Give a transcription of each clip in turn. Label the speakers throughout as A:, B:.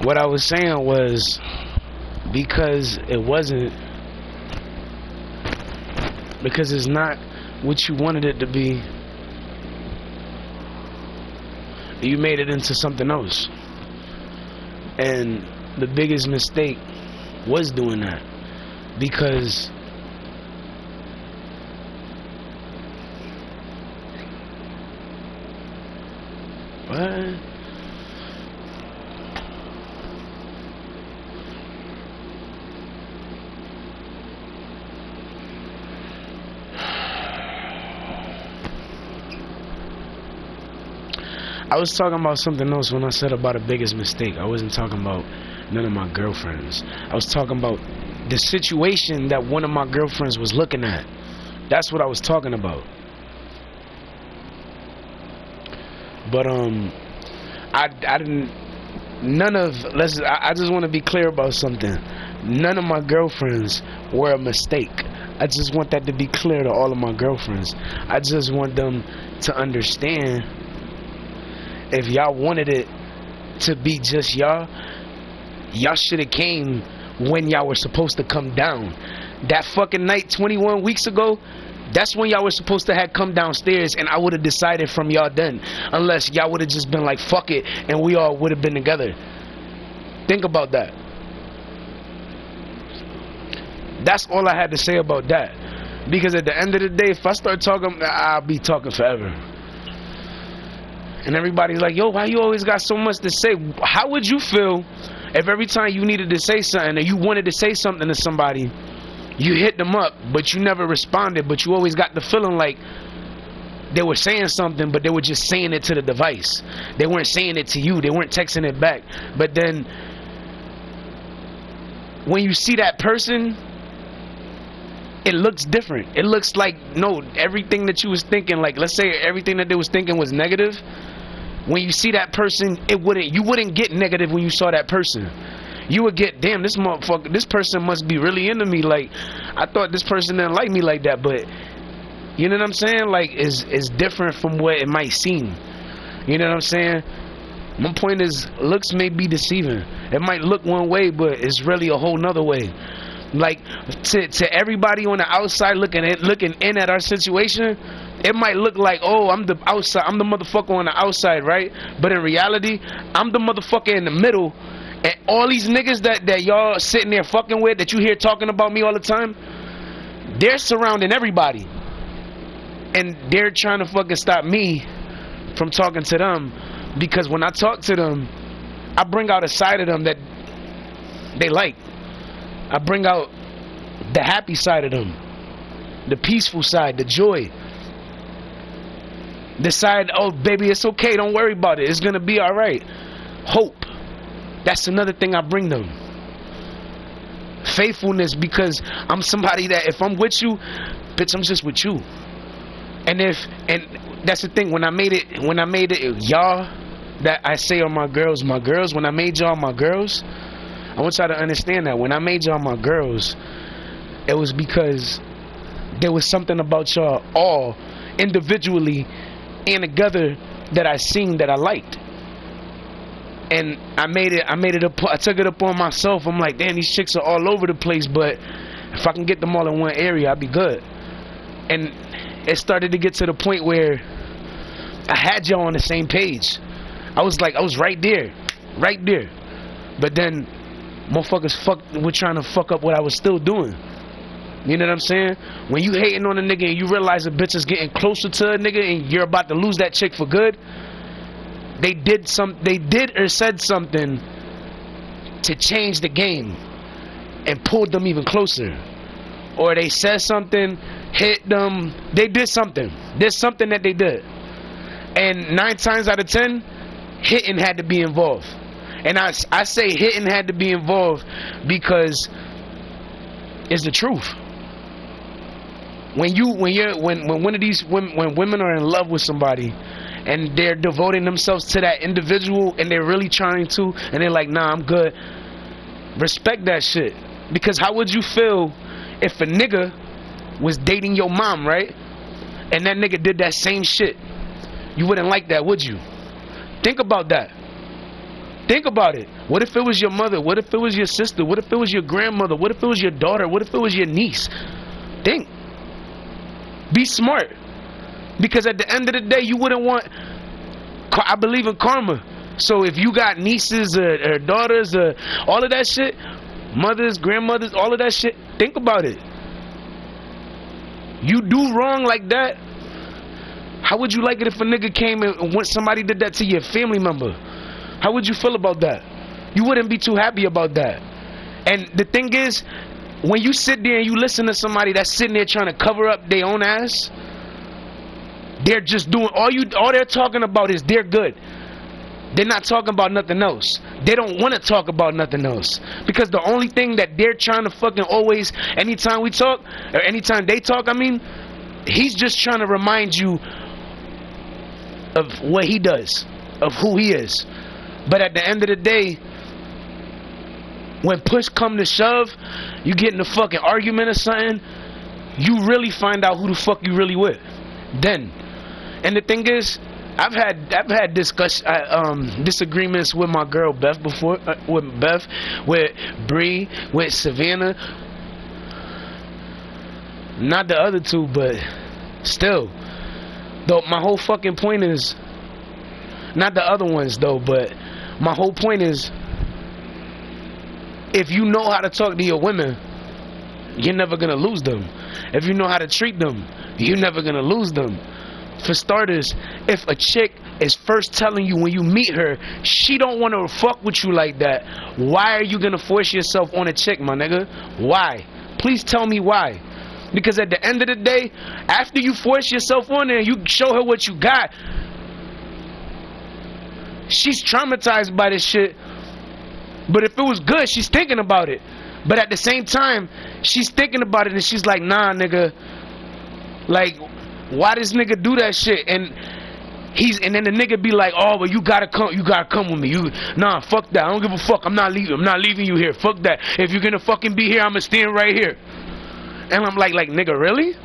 A: What I was saying was because it wasn't, because it's not what you wanted it to be, you made it into something else. And the biggest mistake was doing that, because what? I was talking about something else when I said about the biggest mistake. I wasn't talking about none of my girlfriends. I was talking about the situation that one of my girlfriends was looking at. That's what I was talking about. But I didn't. I just want to be clear about something. None of my girlfriends were a mistake. I just want that to be clear to all of my girlfriends. I just want them to understand, if y'all wanted it to be just y'all should have came when y'all were supposed to come down. That fucking night 21 weeks ago, that's when y'all were supposed to have come downstairs, and I would have decided from y'all then, unless y'all would have just been like, fuck it, and we all would have been together. Think about that. That's all I had to say about that. Because at the end of the day, if I start talking, I'll be talking forever. And everybody's like, yo, why you always got so much to say? How would you feel if every time you needed to say something, or you wanted to say something to somebody, you hit them up, but you never responded, but you always got the feeling like they were saying something, but they were just saying it to the device. They weren't saying it to you. They weren't texting it back. But then when you see that person, it looks different. It looks like, no, everything that you was thinking, like, let's say everything that they was thinking was negative. When you see that person, you wouldn't get negative when you saw that person. You would get, damn, this motherfucker, this person must be really into me. Like, I thought this person didn't like me like that, but you know what I'm saying? Like, it's different from what it might seem. You know what I'm saying? My point is, looks may be deceiving. It might look one way, but it's really a whole nother way. Like, to everybody on the outside looking in at our situation, it might look like, oh, I'm the motherfucker on the outside, right? But in reality, I'm the motherfucker in the middle. And all these niggas that y'all sitting there fucking with, that you hear talking about me all the time, they're surrounding everybody. And they're trying to fucking stop me from talking to them. Because when I talk to them, I bring out a side of them that they like. I bring out the happy side of them, the peaceful side, the joy. The side, oh baby, it's okay, don't worry about it, it's gonna be alright. Hope. That's another thing I bring them. Faithfulness, because I'm somebody that if I'm with you, bitch, I'm just with you. And that's the thing, when I made it y'all, that I say are my girls, when I made y'all my girls, I want y'all to understand that when I made y'all my girls, it was because there was something about y'all all individually and together that I seen that I liked. And I took it upon myself. I'm like, damn, these chicks are all over the place, but if I can get them all in one area, I'll be good. And it started to get to the point where I had y'all on the same page. I was right there. But then motherfuckers were trying to fuck up what I was still doing. You know what I'm saying? When you hating on a nigga and you realize a bitch is getting closer to a nigga and you're about to lose that chick for good, they did or said something to change the game and pulled them even closer. Or they said something, hit them, they did something. There's something that they did. And 9 times out of 10, hitting had to be involved. And I say hitting had to be involved because it's the truth. When women are in love with somebody and they're devoting themselves to that individual and they're really trying to, and they're like, nah, I'm good, respect that shit. Because how would you feel if a nigga was dating your mom, right? And that nigga did that same shit? You wouldn't like that, would you? Think about that. Think about it. What if it was your mother? What if it was your sister? What if it was your grandmother? What if it was your daughter? What if it was your niece? Think. Be smart. Because at the end of the day, you wouldn't want... I believe in karma. So if you got nieces or daughters or all of that shit, mothers, grandmothers, all of that shit, think about it. You do wrong like that, how would you like it if a nigga came and when somebody did that to your family member? How would you feel about that? You wouldn't be too happy about that. And the thing is, when you sit there and you listen to somebody that's sitting there trying to cover up their own ass, they're just doing all they're talking about is they're good. They're not talking about nothing else. They don't want to talk about nothing else. Because the only thing that they're trying to fucking always, anytime we talk, or anytime they talk, I mean, he's just trying to remind you of what he does, of who he is. But at the end of the day, when push come to shove, you get in a fucking argument or something, you really find out who the fuck you really with. Then. And the thing is, I've had disagreements with my girl Beth before, with Beth, with Bree, with Savannah. Not the other two, but still. Though my whole fucking point is, not the other ones though, but my whole point is, if you know how to talk to your women, you're never gonna lose them. If you know how to treat them, you're never gonna lose them. For starters, if a chick is first telling you when you meet her she don't want to fuck with you like that, why are you gonna force yourself on a chick, my nigga? Why? Please tell me why. Because at the end of the day, after you force yourself on her and you show her what you got, she's traumatized by this shit. But if it was good, she's thinking about it. But at the same time, she's thinking about it and she's like, nah, nigga, like, why this nigga do that shit? And then the nigga be like, oh, well, you gotta come with me. Nah, fuck that. I don't give a fuck. I'm not leaving you here. Fuck that. If you're gonna fucking be here, I'ma stand right here. And I'm like, nigga, really?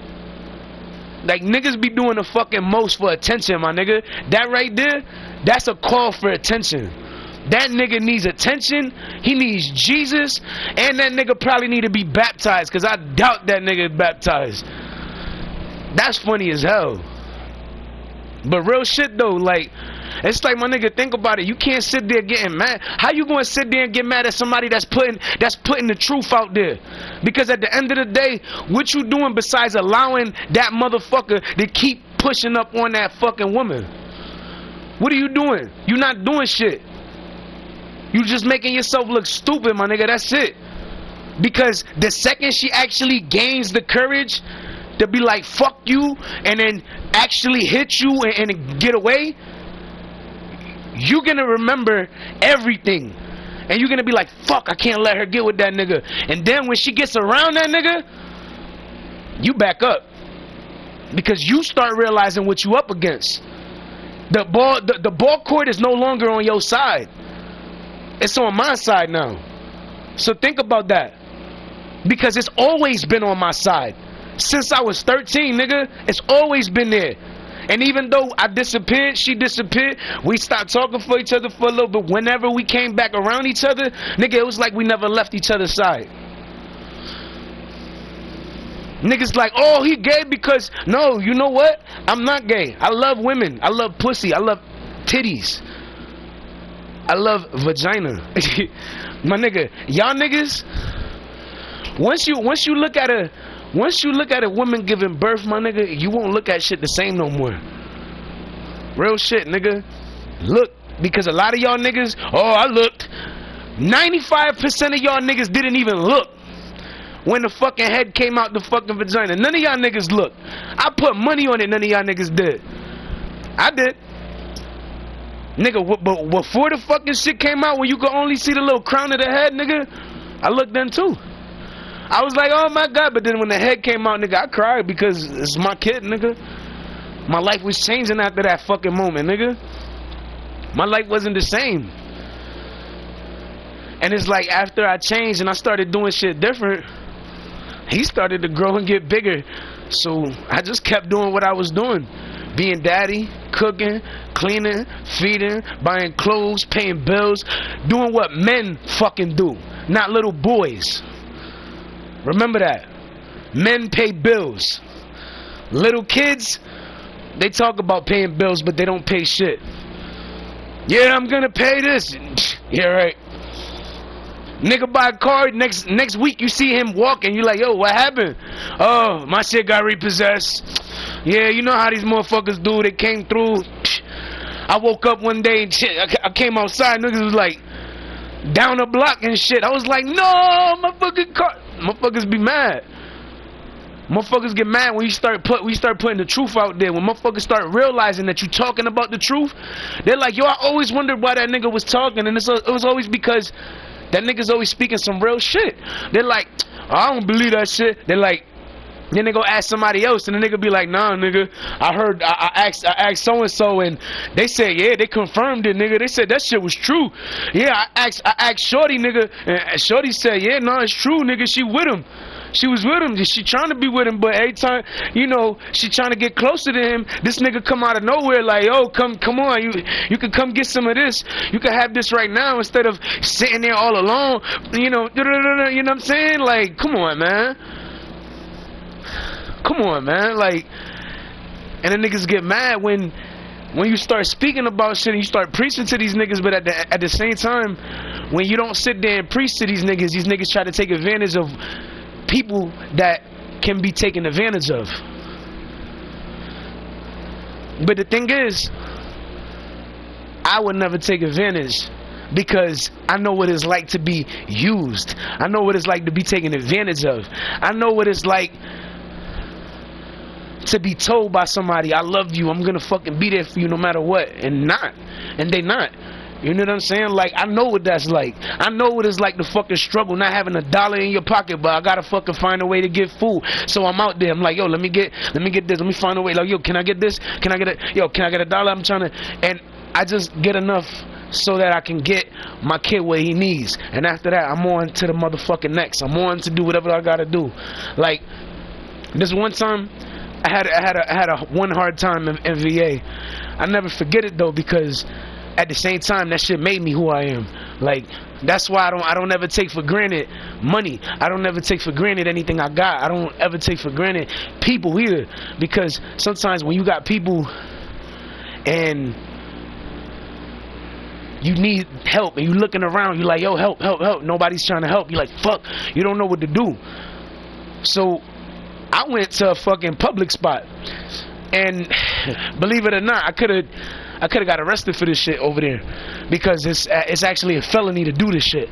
A: Like, niggas be doing the fucking most for attention, my nigga. That right there, that's a call for attention. That nigga needs attention. He needs Jesus. And that nigga probably need to be baptized, because I doubt that nigga is baptized. That's funny as hell. But real shit though, like, it's like, my nigga, think about it. You can't sit there getting mad. How you gonna sit there and get mad at somebody that's putting the truth out there? Because at the end of the day, what you doing besides allowing that motherfucker to keep pushing up on that fucking woman? What are you doing? You not doing shit. You just making yourself look stupid, my nigga. That's it. Because the second she actually gains the courage to be like, fuck you, and then actually hit you and get away, you're gonna remember everything. And you're gonna be like, fuck, I can't let her get with that nigga. And then when she gets around that nigga, you back up. Because you start realizing what you up against. The ball court is no longer on your side. It's on my side now. So think about that. Because it's always been on my side. Since I was 13, nigga, it's always been there. And even though I disappeared, she disappeared, we stopped talking for each other for a little bit. Whenever we came back around each other, nigga, it was like we never left each other's side. Niggas like, oh, he gay because... No, you know what? I'm not gay. I love women. I love pussy. I love titties. I love vagina. My nigga, y'all niggas, once you look at a woman giving birth, my nigga, you won't look at shit the same no more. Real shit, nigga. Look, because a lot of y'all niggas, oh, I looked. 95% of y'all niggas didn't even look when the fucking head came out the fucking vagina. None of y'all niggas looked. I put money on it, none of y'all niggas did. I did. Nigga, but before the fucking shit came out, when you could only see the little crown of the head, nigga, I looked then too. I was like, oh my God, but then when the head came out, nigga, I cried because it's my kid, nigga. My life was changing after that fucking moment, nigga. My life wasn't the same. And it's like, after I changed and I started doing shit different, he started to grow and get bigger. So I just kept doing what I was doing. Being daddy, cooking, cleaning, feeding, buying clothes, paying bills, doing what men fucking do, not little boys. Remember that. Men pay bills. Little kids, they talk about paying bills, but they don't pay shit. Yeah, I'm gonna pay this. Yeah, right. Nigga buy a car, next week you see him walking, you like, yo, what happened? Oh, my shit got repossessed. Yeah, you know how these motherfuckers do. They came through. I woke up one day and shit, I came outside, niggas was like, down the block and shit. I was like, no, my fucking car. Motherfuckers be mad. Motherfuckers get mad when you start putting the truth out there. When motherfuckers start realizing that you talking about the truth, they're like, yo, I always wondered why that nigga was talking, and it was always because that nigga's always speaking some real shit. They're like, oh, I don't believe that shit. They're like, then they go ask somebody else, and the nigga be like, nah, nigga, I heard, I asked so and so, and they said, yeah, they confirmed it, nigga. They said that shit was true. Yeah, I asked Shorty, nigga, and Shorty said, yeah, no, it's true, nigga. She with him. She was with him. She trying to be with him, but every time, you know, she trying to get closer to him, this nigga come out of nowhere like, oh, come on, you can come get some of this. You can have this right now instead of sitting there all alone. You know what I'm saying? Like, come on, man. Come on, man. Like, and the niggas get mad when you start speaking about shit and you start preaching to these niggas, but at the same time, when you don't sit there and preach to these niggas try to take advantage of people that can be taken advantage of. But the thing is, I would never take advantage because I know what it's like to be used. I know what it's like to be taken advantage of. I know what it's like to be told by somebody, I love you, I'm gonna fucking be there for you no matter what, and they not. You know what I'm saying? Like, I know what that's like. I know what it's like to fucking struggle, not having $1 in your pocket, but I gotta fucking find a way to get food. So I'm out there. I'm like, yo, let me get this. Let me find a way. Like, yo, can I get this? Can I get it? Yo, can I get $1? I'm trying to, and I just get enough so that I can get my kid what he needs. And after that, I'm on to the motherfucking next. I'm on to do whatever I gotta do. Like, this one time, I had a one hard time in VA. I never forget it though, because at the same time, that shit made me who I am. Like, that's why I don't ever take for granted money. I don't ever take for granted anything I got. I don't ever take for granted people either, because sometimes when you got people and you need help and you looking around, you like, yo, help. Nobody's trying to help. You like, fuck, you don't know what to do. So I went to a fucking public spot, and believe it or not, I could have got arrested for this shit over there, because it's actually a felony to do this shit.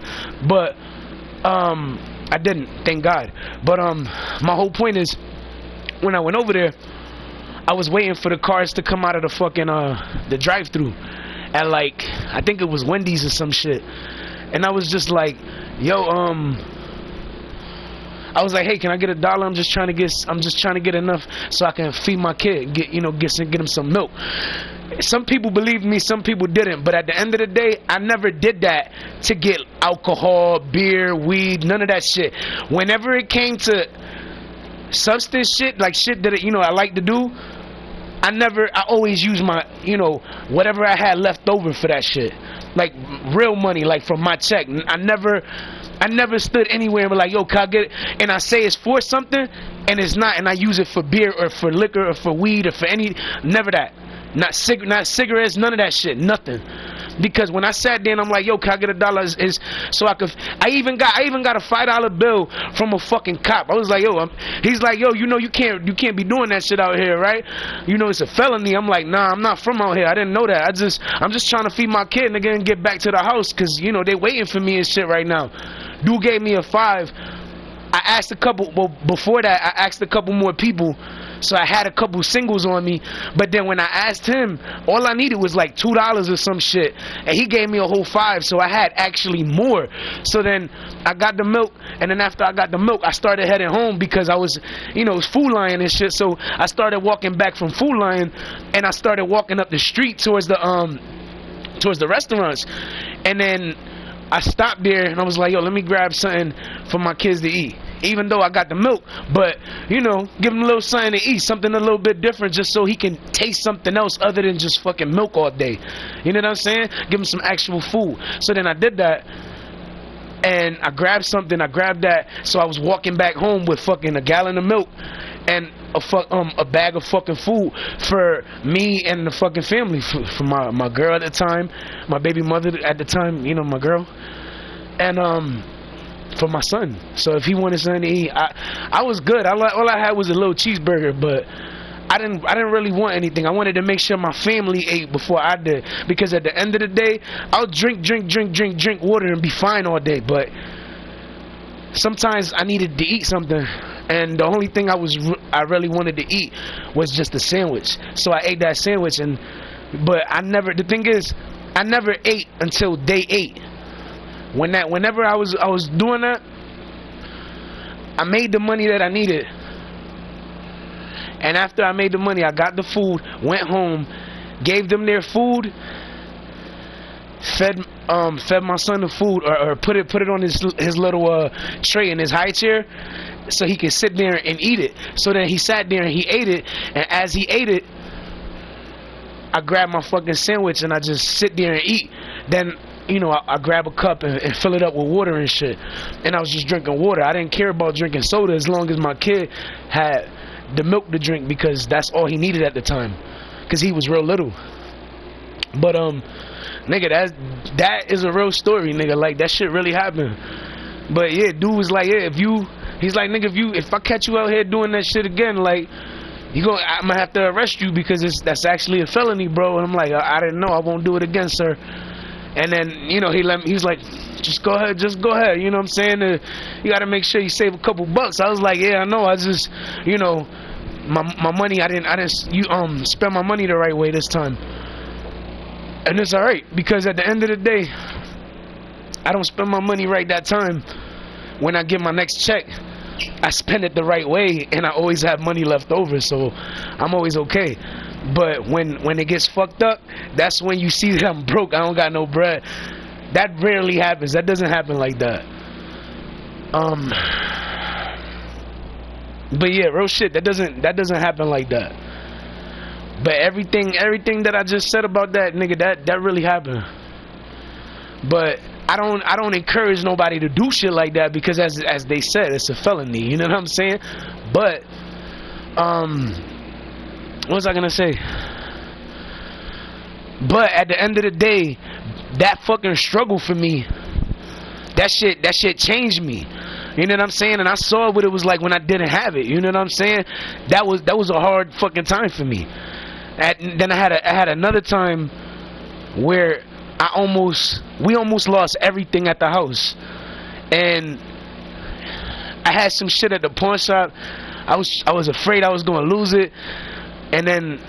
A: But I didn't, thank God. But my whole point is, when I went over there, I was waiting for the cars to come out of the fucking the drive-thru at, like, I think it was Wendy's or some shit. And I was just like, yo, I was like, hey, can I get $1? I'm just trying to get enough so I can feed my kid, get him some milk. Some people believed me, some people didn't. But at the end of the day, I never did that to get alcohol, beer, weed, none of that shit. Whenever it came to substance shit, like shit that I like to do, I always use my, whatever I had left over for that shit. Like real money, like from my check. I never stood anywhere and be like, yo, can I get it? And I say it's for something, and it's not, and I use it for beer or for liquor or for weed or for never that. Not cigarettes, none of that shit, nothing. Because when I sat there and I'm like, yo, can I get $1? Is so I could. I even got a $5 bill from a fucking cop. I was like, yo, he's like, yo, you can't be doing that shit out here, right? It's a felony. I'm like, nah, I'm not from out here. I didn't know that. I'm just trying to feed my kid, nigga, and get back to the house, cause they waiting for me and shit right now. Dude gave me a $5. I asked a couple. Well, before that, I asked a couple more people. So I had a couple singles on me, but then when I asked him, all I needed was like $2 or some shit, and he gave me a whole $5, so I had actually more. So then I got the milk, and then after I got the milk, I started heading home, because I was, it was Food Lion and shit. So I started walking back from Food Lion, and I started walking up the street towards the restaurants, and then I stopped there, and I was like, yo, let me grab something for my kids to eat. even though I got the milk, but you know, give him a little something to eat, something a little bit different, just so he can taste something else other than just fucking milk all day. You know what I'm saying? Give him some actual food. So then I did that, and I grabbed something. I grabbed that. So I was walking back home with fucking a gallon of milk and a bag of fucking food for me and the fucking family, for my girl at the time, my baby mother at the time, you know, my girl, and for my son. So if he wanted something to eat, I was good. All I had was a little cheeseburger, but I didn't really want anything. I wanted to make sure my family ate before I did, because at the end of the day, I'll drink water and be fine all day, but sometimes I needed to eat something, and the only thing I really wanted to eat was just a sandwich. So I ate that sandwich, but the thing is, I never ate until day 8. Whenever I was doing that, I made the money that I needed, and after I made the money, I got the food, went home, gave them their food, fed my son the food, or put it on his little tray in his high chair, so he could sit there and eat it. So then he sat there and he ate it, and as he ate it, I grabbed my fucking sandwich and I just sit there and eat. Then, you know, I grab a cup and fill it up with water and shit, and I was just drinking water. I didn't care about drinking soda as long as my kid had the milk to drink, because that's all he needed at the time, because he was real little. But nigga, that is a real story, nigga. Like, that shit really happened. But yeah, dude was like, yeah, he's like, nigga, if I catch you out here doing that shit again, like, I'm gonna have to arrest you, because that's actually a felony, bro. And I'm like, I didn't know. I won't do it again, sir. And then, you know, he's like, just go ahead, you know what I'm saying? You gotta make sure you save a couple bucks. I was like, yeah, I know. I just, you know, my money, I didn't spend my money the right way this time. And it's alright, because at the end of the day, I don't spend my money right that time. When I get my next check, I spend it the right way, and I always have money left over, so I'm always okay. But when it gets fucked up, that's when you see that I'm broke, I don't got no bread. That rarely happens. That doesn't happen like that. But yeah, real shit, that doesn't happen like that. But everything that I just said about that, nigga, that really happened. But I don't encourage nobody to do shit like that, because as they said, it's a felony. You know what I'm saying? But what was I gonna say? But at the end of the day, that fucking struggle for me, that shit changed me. You know what I'm saying? And I saw what it was like when I didn't have it. You know what I'm saying? That was a hard fucking time for me. Then I had another time where we almost lost everything at the house, and I had some shit at the pawn shop. I was afraid I was gonna lose it, and then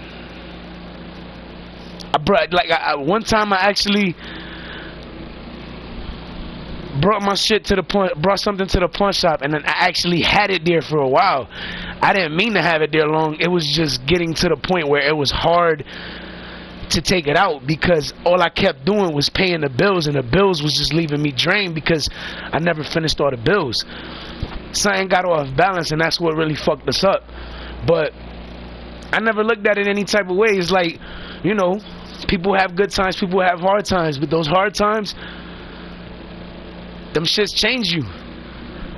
A: I brought one time I actually brought something to the pawn shop, and then I actually had it there for a while. I didn't mean to have it there long. It was just getting to the point where it was hard to take it out, because all I kept doing was paying the bills, and the bills was just leaving me drained, because I never finished all the bills. Something got off balance, and that's what really fucked us up. But I never looked at it any type of way. It's like, you know, people have good times, people have hard times, but those hard times, them shits change you.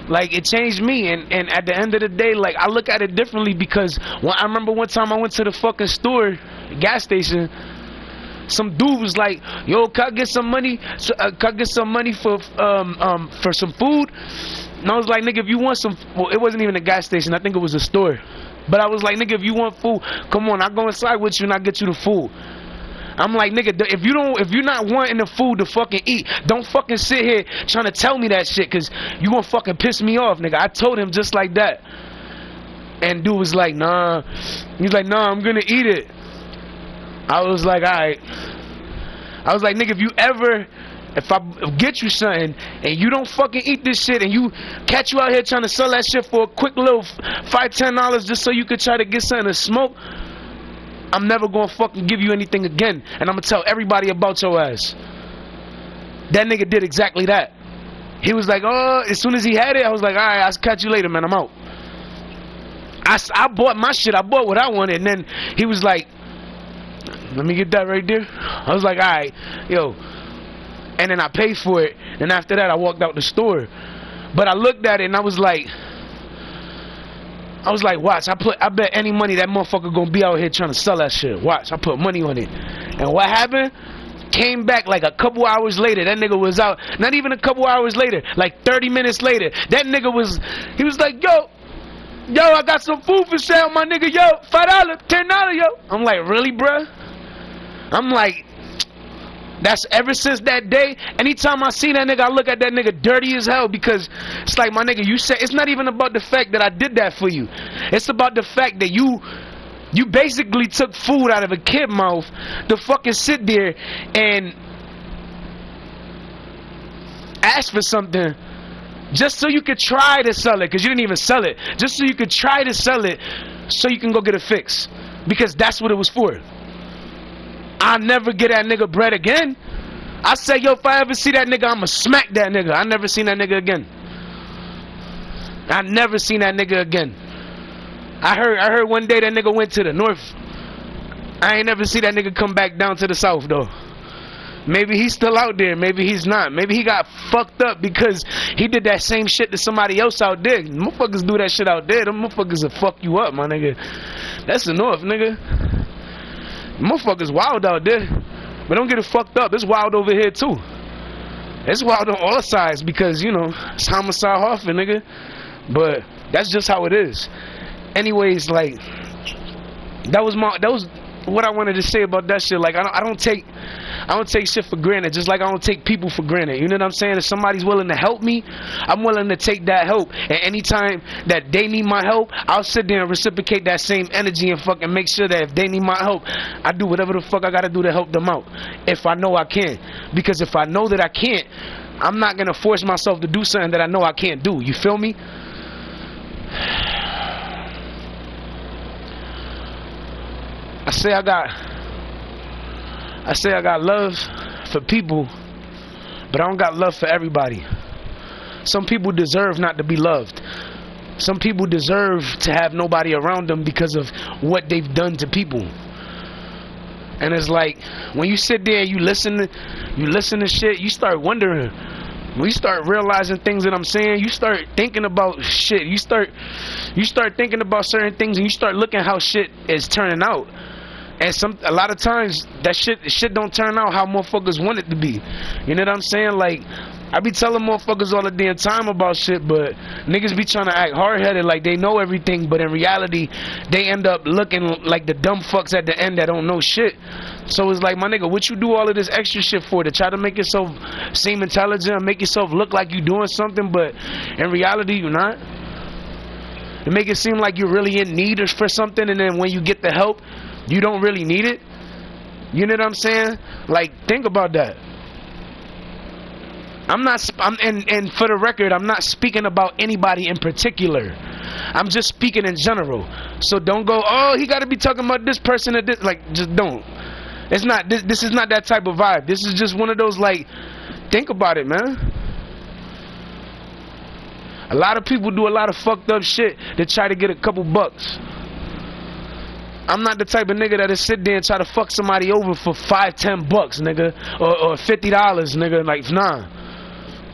A: Like, it changed me, and at the end of the day, like, I look at it differently, because I remember one time I went to the fucking store, gas station. Some dude was like, yo, can I get some money? Can I get some money for some food? And I was like, nigga, if you want some, well, it wasn't even a gas station, I think it was a store. But I was like, nigga, if you want food, come on, I'll go inside with you and I'll get you the food. I'm like, nigga, if you're not wanting the food to fucking eat, don't fucking sit here trying to tell me that shit, cause you gonna fucking piss me off, nigga. I told him just like that. And dude was like, nah. He's like, nah, I'm gonna eat it. I was like, alright. I was like, nigga, if I get you something and you don't fucking eat this shit, and you catch you out here trying to sell that shit for a quick little $5-10 just so you could try to get something to smoke, I'm never gonna fucking give you anything again, and I'm gonna tell everybody about your ass. That nigga did exactly that. He was like, oh, as soon as he had it, I was like, all right, I'll catch you later, man, I'm out. I bought my shit, I bought what I wanted, and then he was like, let me get that right there. I was like, all right, yo. And then I paid for it, and after that I walked out the store. But I looked at it and I was like, watch, I bet any money that motherfucker gonna be out here trying to sell that shit. Watch, I put money on it. And what happened? Came back like a couple hours later. That nigga was out. Not even a couple hours later, like 30 minutes later. That nigga was like, yo, I got some food for sale, my nigga. Yo, $5, $10, yo. I'm like, really, bruh? I'm like, that's ever since that day. Anytime I see that nigga, I look at that nigga dirty as hell, because it's like, my nigga, you said, it's not even about the fact that I did that for you. It's about the fact that you basically took food out of a kid's mouth to fucking sit there and ask for something just so you could try to sell it, because you didn't even sell it. Just so you could try to sell it so you can go get it fixed, because that's what it was for. I'll never get that nigga bread again. I said, yo, if I ever see that nigga, I'ma smack that nigga. I never seen that nigga again. I never seen that nigga again. I heard one day that nigga went to the north. I ain't never see that nigga come back down to the south though. Maybe he's still out there, maybe he's not. Maybe he got fucked up because he did that same shit to somebody else out there. Motherfuckers do that shit out there. Them motherfuckers will fuck you up, my nigga. That's the north, nigga. Motherfuckers wild out there. But don't get it fucked up. It's wild over here too. It's wild on all sides because, you know, it's homicide Hoffman, nigga. But that's just how it is. Anyways, like, that was what I wanted to say about that shit. Like, I don't take shit for granted, just like I don't take people for granted. You know what I'm saying? If somebody's willing to help me, I'm willing to take that help. And anytime that they need my help, I'll sit there and reciprocate that same energy and fucking make sure that if they need my help, I do whatever the fuck I gotta do to help them out, if I know I can. Because if I know that I can't, I'm not gonna force myself to do something that I know I can't do. You feel me? I say I got love for people, but I don't got love for everybody. Some people deserve not to be loved. Some people deserve to have nobody around them because of what they've done to people. And it's like, when you sit there and you listen to shit, you start wondering. When you start realizing things that I'm saying, you start thinking about shit. You start thinking about certain things, and you start looking how shit is turning out. And a lot of times that shit don't turn out how motherfuckers want it to be. You know what I'm saying? Like, I be telling motherfuckers all the damn time about shit, but niggas be trying to act hard-headed like they know everything, but in reality, they end up looking like the dumb fucks at the end that don't know shit. So it's like, my nigga, what you do all of this extra shit for? To try to make yourself seem intelligent, make yourself look like you doing something, but in reality, you're not? To make it seem like you're really in need for something, and then when you get the help, you don't really need it. You know what I'm saying? Like, think about that. And for the record, I'm not speaking about anybody in particular. I'm just speaking in general. So don't go, oh, he got to be talking about this person or this. Like, just don't. It's not. This is not that type of vibe. This is just one of those, like, think about it, man. A lot of people do a lot of fucked up shit to try to get a couple bucks. I'm not the type of nigga that'll sit there and try to fuck somebody over for $5-10 bucks, nigga, or $50, nigga. Like, nah,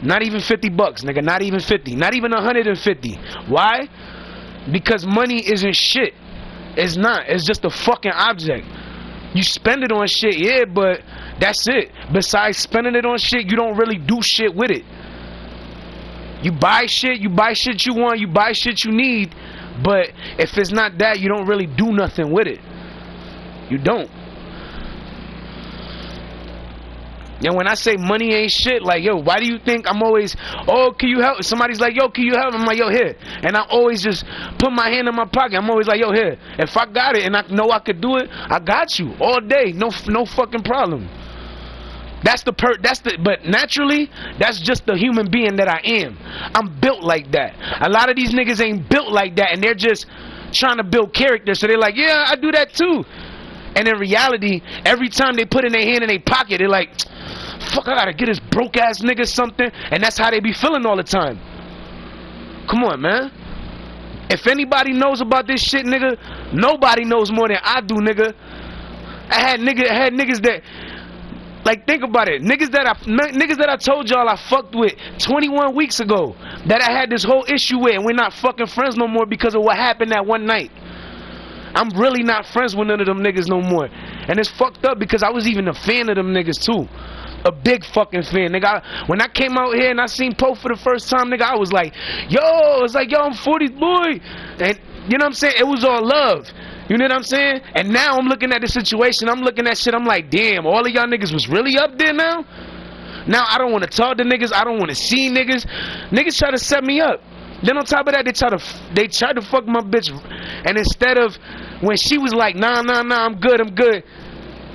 A: not even 50 bucks, nigga. Not even 50, not even 150. Why? Because money isn't shit. It's not. It's just a fucking object. You spend it on shit, yeah, but that's it. Besides spending it on shit, you don't really do shit with it. You buy shit you want, you buy shit you need. But if it's not that, you don't really do nothing with it. You don't. And when I say money ain't shit, like, yo, why do you think I'm always, oh, can you help? Somebody's like, yo, can you help? I'm like, yo, here. And I always just put my hand in my pocket. I'm always like, yo, here. If I got it and I know I could do it, I got you all day. No fucking problem. But naturally, that's just the human being that I am. I'm built like that. A lot of these niggas ain't built like that, and they're just trying to build character. So they're like, yeah, I do that too. And in reality, every time they put in their hand in their pocket, they're like, fuck, I gotta get this broke ass nigga something, and that's how they be feeling all the time. Come on, man. If anybody knows about this shit, nigga, nobody knows more than I do, nigga. I had niggas that, like, think about it. Niggas that I told y'all I fucked with 21 weeks ago, that I had this whole issue with, and we're not fucking friends no more because of what happened that one night. I'm really not friends with none of them niggas no more. And it's fucked up because I was even a fan of them niggas too. A big fucking fan, nigga. When I came out here and I seen Poe for the first time, nigga, I was like, yo, it's like, yo, I'm 40's boy. And you know what I'm saying? It was all love. You know what I'm saying? And now I'm looking at the situation, I'm looking at shit, I'm like, damn, all of y'all niggas was really up there now? Now I don't want to talk to niggas, I don't want to see niggas. Niggas try to set me up. Then on top of that, they tried to fuck my bitch. And instead of, when she was like, nah, I'm good,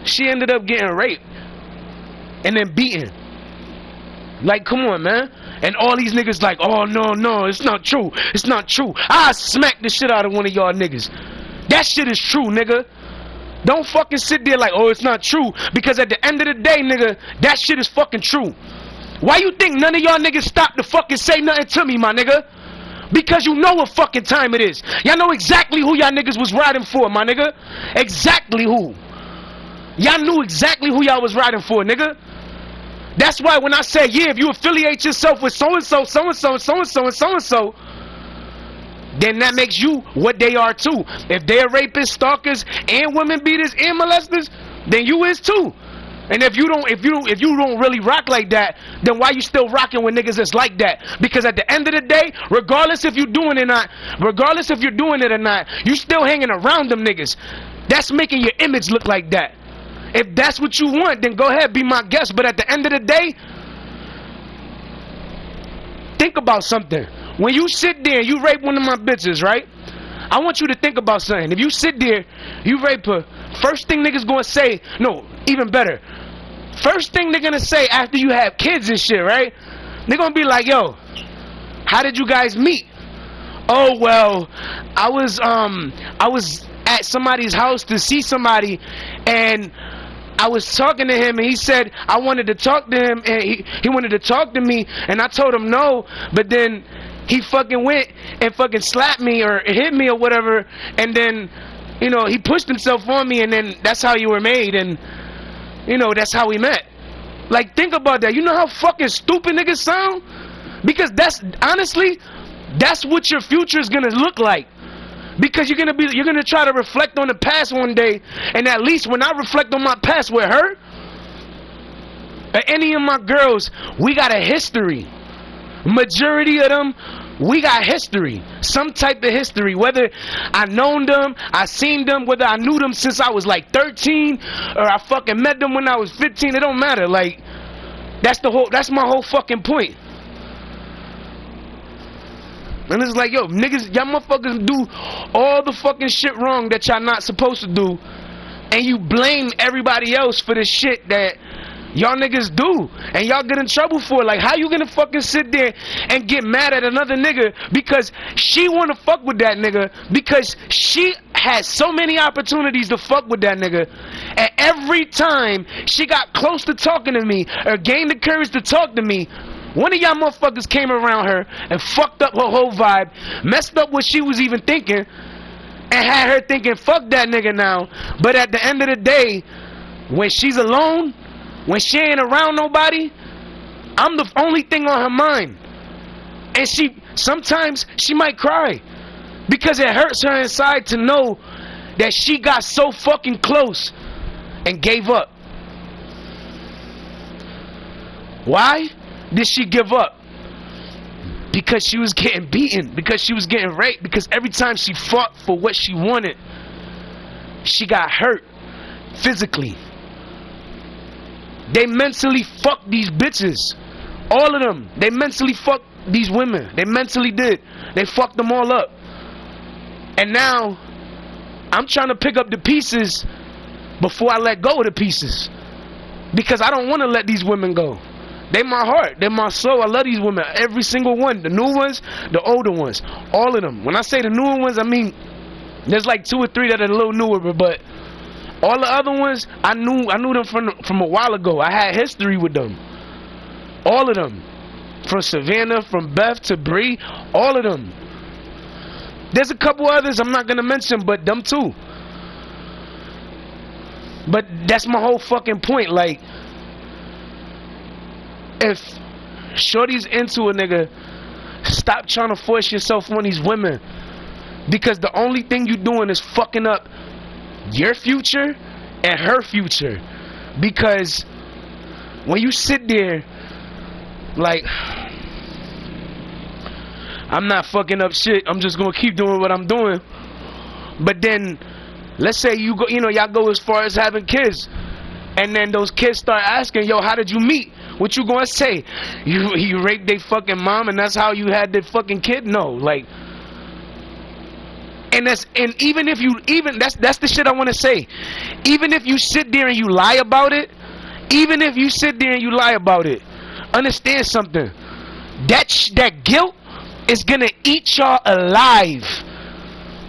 A: she ended up getting raped. And then beaten. Like, come on, man. And all these niggas like, oh, no, it's not true. It's not true. I smack the shit out of one of y'all niggas. That shit is true, nigga. Don't fucking sit there like, oh, it's not true. Because at the end of the day, nigga, that shit is fucking true. Why you think none of y'all niggas stop to fucking say nothing to me, my nigga? Because you know what fucking time it is. Y'all know exactly who y'all niggas was riding for, my nigga. Exactly who. Y'all knew exactly who y'all was riding for, nigga. That's why when I say, yeah, if you affiliate yourself with so-and-so, so-and-so, and so-and-so, and so-and-so, then that makes you what they are too. If they're rapists, stalkers, and women beaters, and molesters, then you is too. And if you don't really rock like that, then why you still rocking with niggas that's like that? Because at the end of the day, regardless if you're doing it or not, you still hanging around them niggas. That's making your image look like that. If that's what you want, then go ahead, be my guest. But at the end of the day, think about something. When you sit there and you rape one of my bitches, right? I want you to think about something. If you sit there, you rape her, first thing niggas gonna say, no, even better. First thing they're gonna say after you have kids and shit, right? They're gonna be like, yo, how did you guys meet? Oh, well, I was at somebody's house to see somebody, and I was talking to him, and he said I wanted to talk to him, and he wanted to talk to me, and I told him no, but then he fucking went and fucking slapped me or hit me or whatever, and then, you know, he pushed himself on me, and then that's how you were made, and, you know, that's how we met. Like, think about that. You know how fucking stupid niggas sound? Because that's, honestly, that's what your future is gonna look like. Because you're gonna try to reflect on the past one day, and at least when I reflect on my past with her or any of my girls, we got a history. Majority of them, we got history, some type of history. Whether I known them, I seen them, whether I knew them since I was like 13 or I fucking met them when I was 15, it don't matter. Like, that's my whole fucking point. And it's like, yo, niggas, y'all motherfuckers do all the fucking shit wrong that y'all not supposed to do, and you blame everybody else for the shit that y'all niggas do, and y'all get in trouble for it. Like, how you gonna fucking sit there and get mad at another nigga because she wanna fuck with that nigga, because she had so many opportunities to fuck with that nigga, and every time she got close to talking to me or gained the courage to talk to me, one of y'all motherfuckers came around her and fucked up her whole vibe, messed up what she was even thinking, and had her thinking, fuck that nigga now. But at the end of the day, when she's alone, when she ain't around nobody, I'm the only thing on her mind. And sometimes she might cry, because it hurts her inside to know that she got so fucking close and gave up. Why did she give up? Because she was getting beaten, because she was getting raped, because every time she fought for what she wanted, she got hurt physically. They mentally fucked these bitches, all of them. They mentally fucked these women. They mentally did. They fucked them all up. And now I'm trying to pick up the pieces before I let go of the pieces, because I don't want to let these women go. They my heart, they my soul. I love these women, every single one. The new ones, the older ones, all of them. When I say the newer ones, I mean there's like 2 or 3 that are a little newer, but All the other ones, I knew them from a while ago. I had history with them. All of them. From Savannah, from Beth to Bree, all of them. There's a couple others I'm not gonna mention, but them too. But that's my whole fucking point. Like, if shorty's into a nigga, stop trying to force yourself on these women, because the only thing you doing is fucking up your future and her future. Because when you sit there like, I'm not fucking up shit, I'm just gonna keep doing what I'm doing, but then let's say you go, y'all go as far as having kids, and then those kids start asking, yo, how did you meet? What you gonna say? You raped their fucking mom and that's how you had the fucking kid? No, like, and that's the shit I want to say. Even if you sit there and you lie about it, understand something. That guilt is gonna eat y'all alive.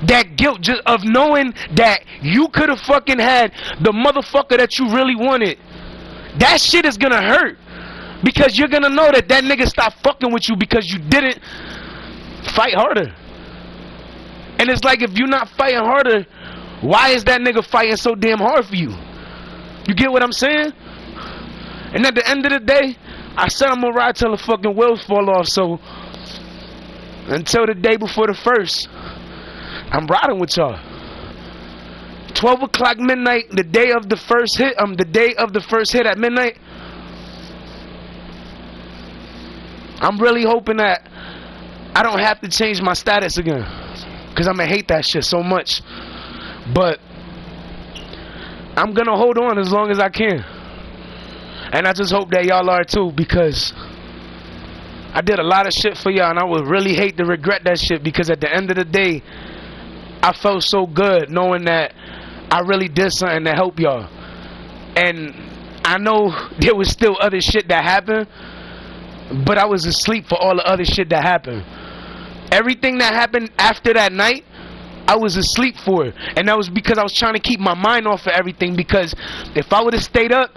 A: That guilt just of knowing that you could have fucking had the motherfucker that you really wanted. That shit is gonna hurt, because you're gonna know that nigga stopped fucking with you because you didn't fight harder. And it's like, if you're not fighting harder, why is that nigga fighting so damn hard for you? You get what I'm saying? And at the end of the day, I said I'm gonna ride till the fucking wheels fall off. So until the day before the first, I'm riding with y'all. 12 o'clock midnight, the day of the first hit. At midnight. I'm really hoping that I don't have to change my status again, because I'm gonna hate that shit so much. But I'm gonna hold on as long as I can. And I just hope that y'all are too, because I did a lot of shit for y'all, and I would really hate to regret that shit, because at the end of the day, I felt so good knowing that I really did something to help y'all. And I know there was still other shit that happened, but I was asleep for all the other shit that happened. Everything that happened after that night, I was asleep for it. And that was because I was trying to keep my mind off of everything, because if I would have stayed up,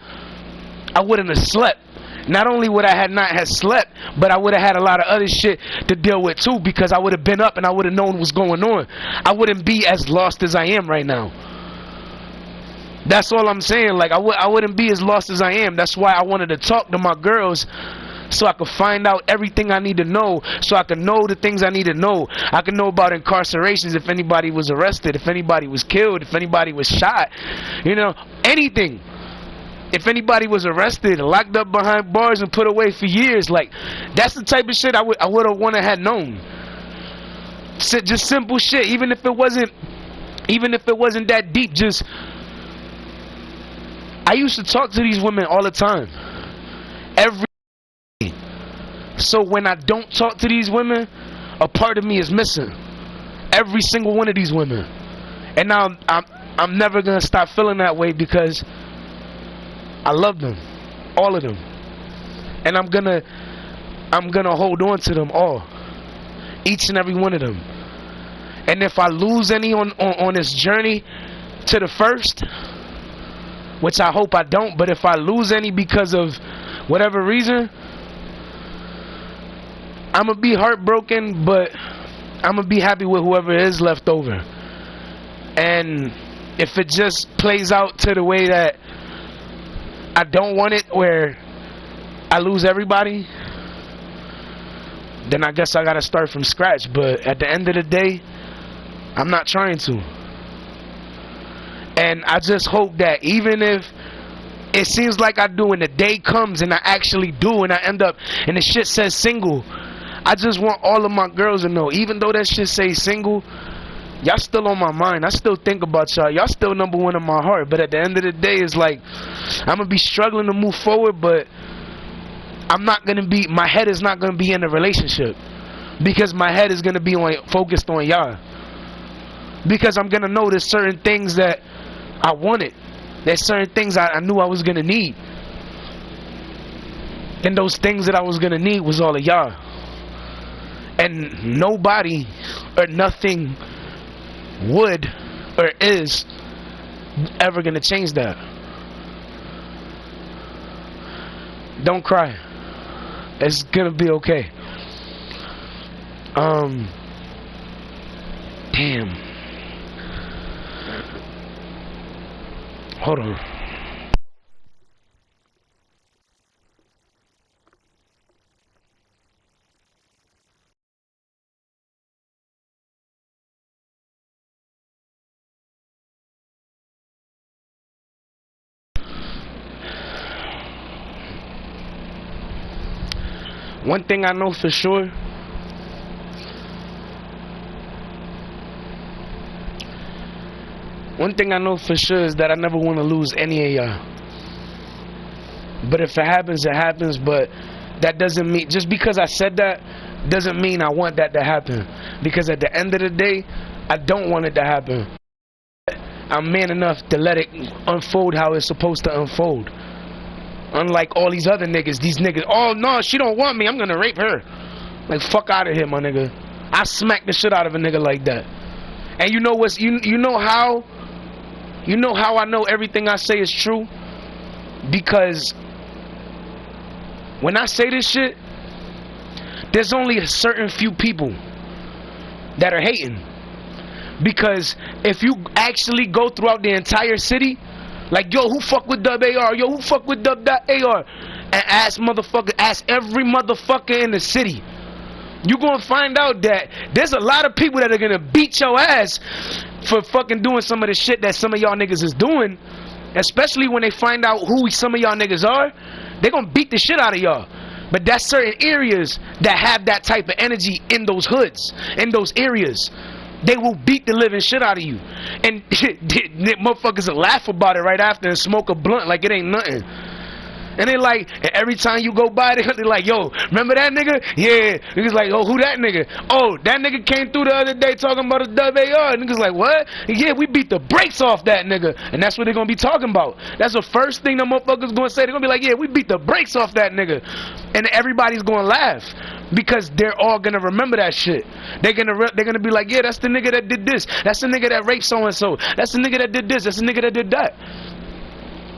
A: I wouldn't have slept. Not only would I not have slept, but I would have had a lot of other shit to deal with too, because I would have been up and I would have known what's going on. I wouldn't be as lost as I am right now. That's all I'm saying. Like, I wouldn't be as lost as I am. That's why I wanted to talk to my girls, so I could find out everything I need to know, so I could know the things I need to know. I could know about incarcerations, if anybody was arrested, if anybody was killed, if anybody was shot, anything. If anybody was arrested, locked up behind bars and put away for years, like, that's the type of shit I would have wanted had known. Just simple shit, even if it wasn't that deep. Just, I used to talk to these women all the time, every day. So when I don't talk to these women, a part of me is missing. Every single one of these women, and now I'm never gonna stop feeling that way, because I love them, all of them, and I'm gonna hold on to them all, each and every one of them. And if I lose any on this journey to the first, which I hope I don't, but if I lose any because of whatever reason, I'm gonna be heartbroken, but I'm gonna be happy with whoever is left over. And if it just plays out to the way that I don't want it, where I lose everybody, then I guess I gotta start from scratch. But at the end of the day, I'm not trying to. And I just hope that even if it seems like I do, and the day comes and I actually do, and I end up and the shit says single, I just want all of my girls to know, even though that shit says single, y'all still on my mind. I still think about y'all. Y'all still number one in my heart. But at the end of the day, it's like, I'm gonna be struggling to move forward, but my head is not gonna be in a relationship, because my head is gonna be focused on y'all. Because I'm gonna know there's certain things that I wanted. There's certain things I knew I was gonna need. And those things that I was gonna need was all of y'all. And nobody or nothing would or is ever gonna change that. Don't cry. It's gonna be okay. Damn. Hold on. One thing I know for sure, is that I never want to lose any of y'all. But if it happens, it happens. But that doesn't mean, just because I said that, doesn't mean I want that to happen. Because at the end of the day, I don't want it to happen. I'm man enough to let it unfold how it's supposed to unfold. Unlike all these other niggas, oh no, she don't want me, I'm gonna rape her. Like, fuck out of here, my nigga. I smack the shit out of a nigga like that. And you know what's, you know how I know everything I say is true? Because when I say this shit, there's only a certain few people that are hating. Because if you actually go throughout the entire city, like, yo, who fuck with Dub.AR? Yo, who fuck with Dub.AR? And ask every motherfucker in the city. You gonna find out that there's a lot of people that are gonna beat your ass for fucking doing some of the shit that some of y'all niggas is doing. Especially when they find out who some of y'all niggas are, they gonna beat the shit out of y'all. But that's certain areas that have that type of energy in those hoods, in those areas. They will beat the living shit out of you. And motherfuckers will laugh about it right after and smoke a blunt like it ain't nothing. And they like, and every time you go by, they're like, yo, remember that nigga? Yeah. Niggas like, oh, who that nigga? Oh, that nigga came through the other day talking about a Dub.AR. Niggas like, what? Yeah, we beat the brakes off that nigga. And that's what they're gonna be talking about. That's the first thing the motherfuckers gonna say. They're gonna be like, yeah, we beat the brakes off that nigga. And everybody's gonna laugh. Because they're all gonna remember that shit. They're gonna be like, yeah, that's the nigga that did this. That's the nigga that raped so and so. That's the nigga that did this. That's the nigga that did that.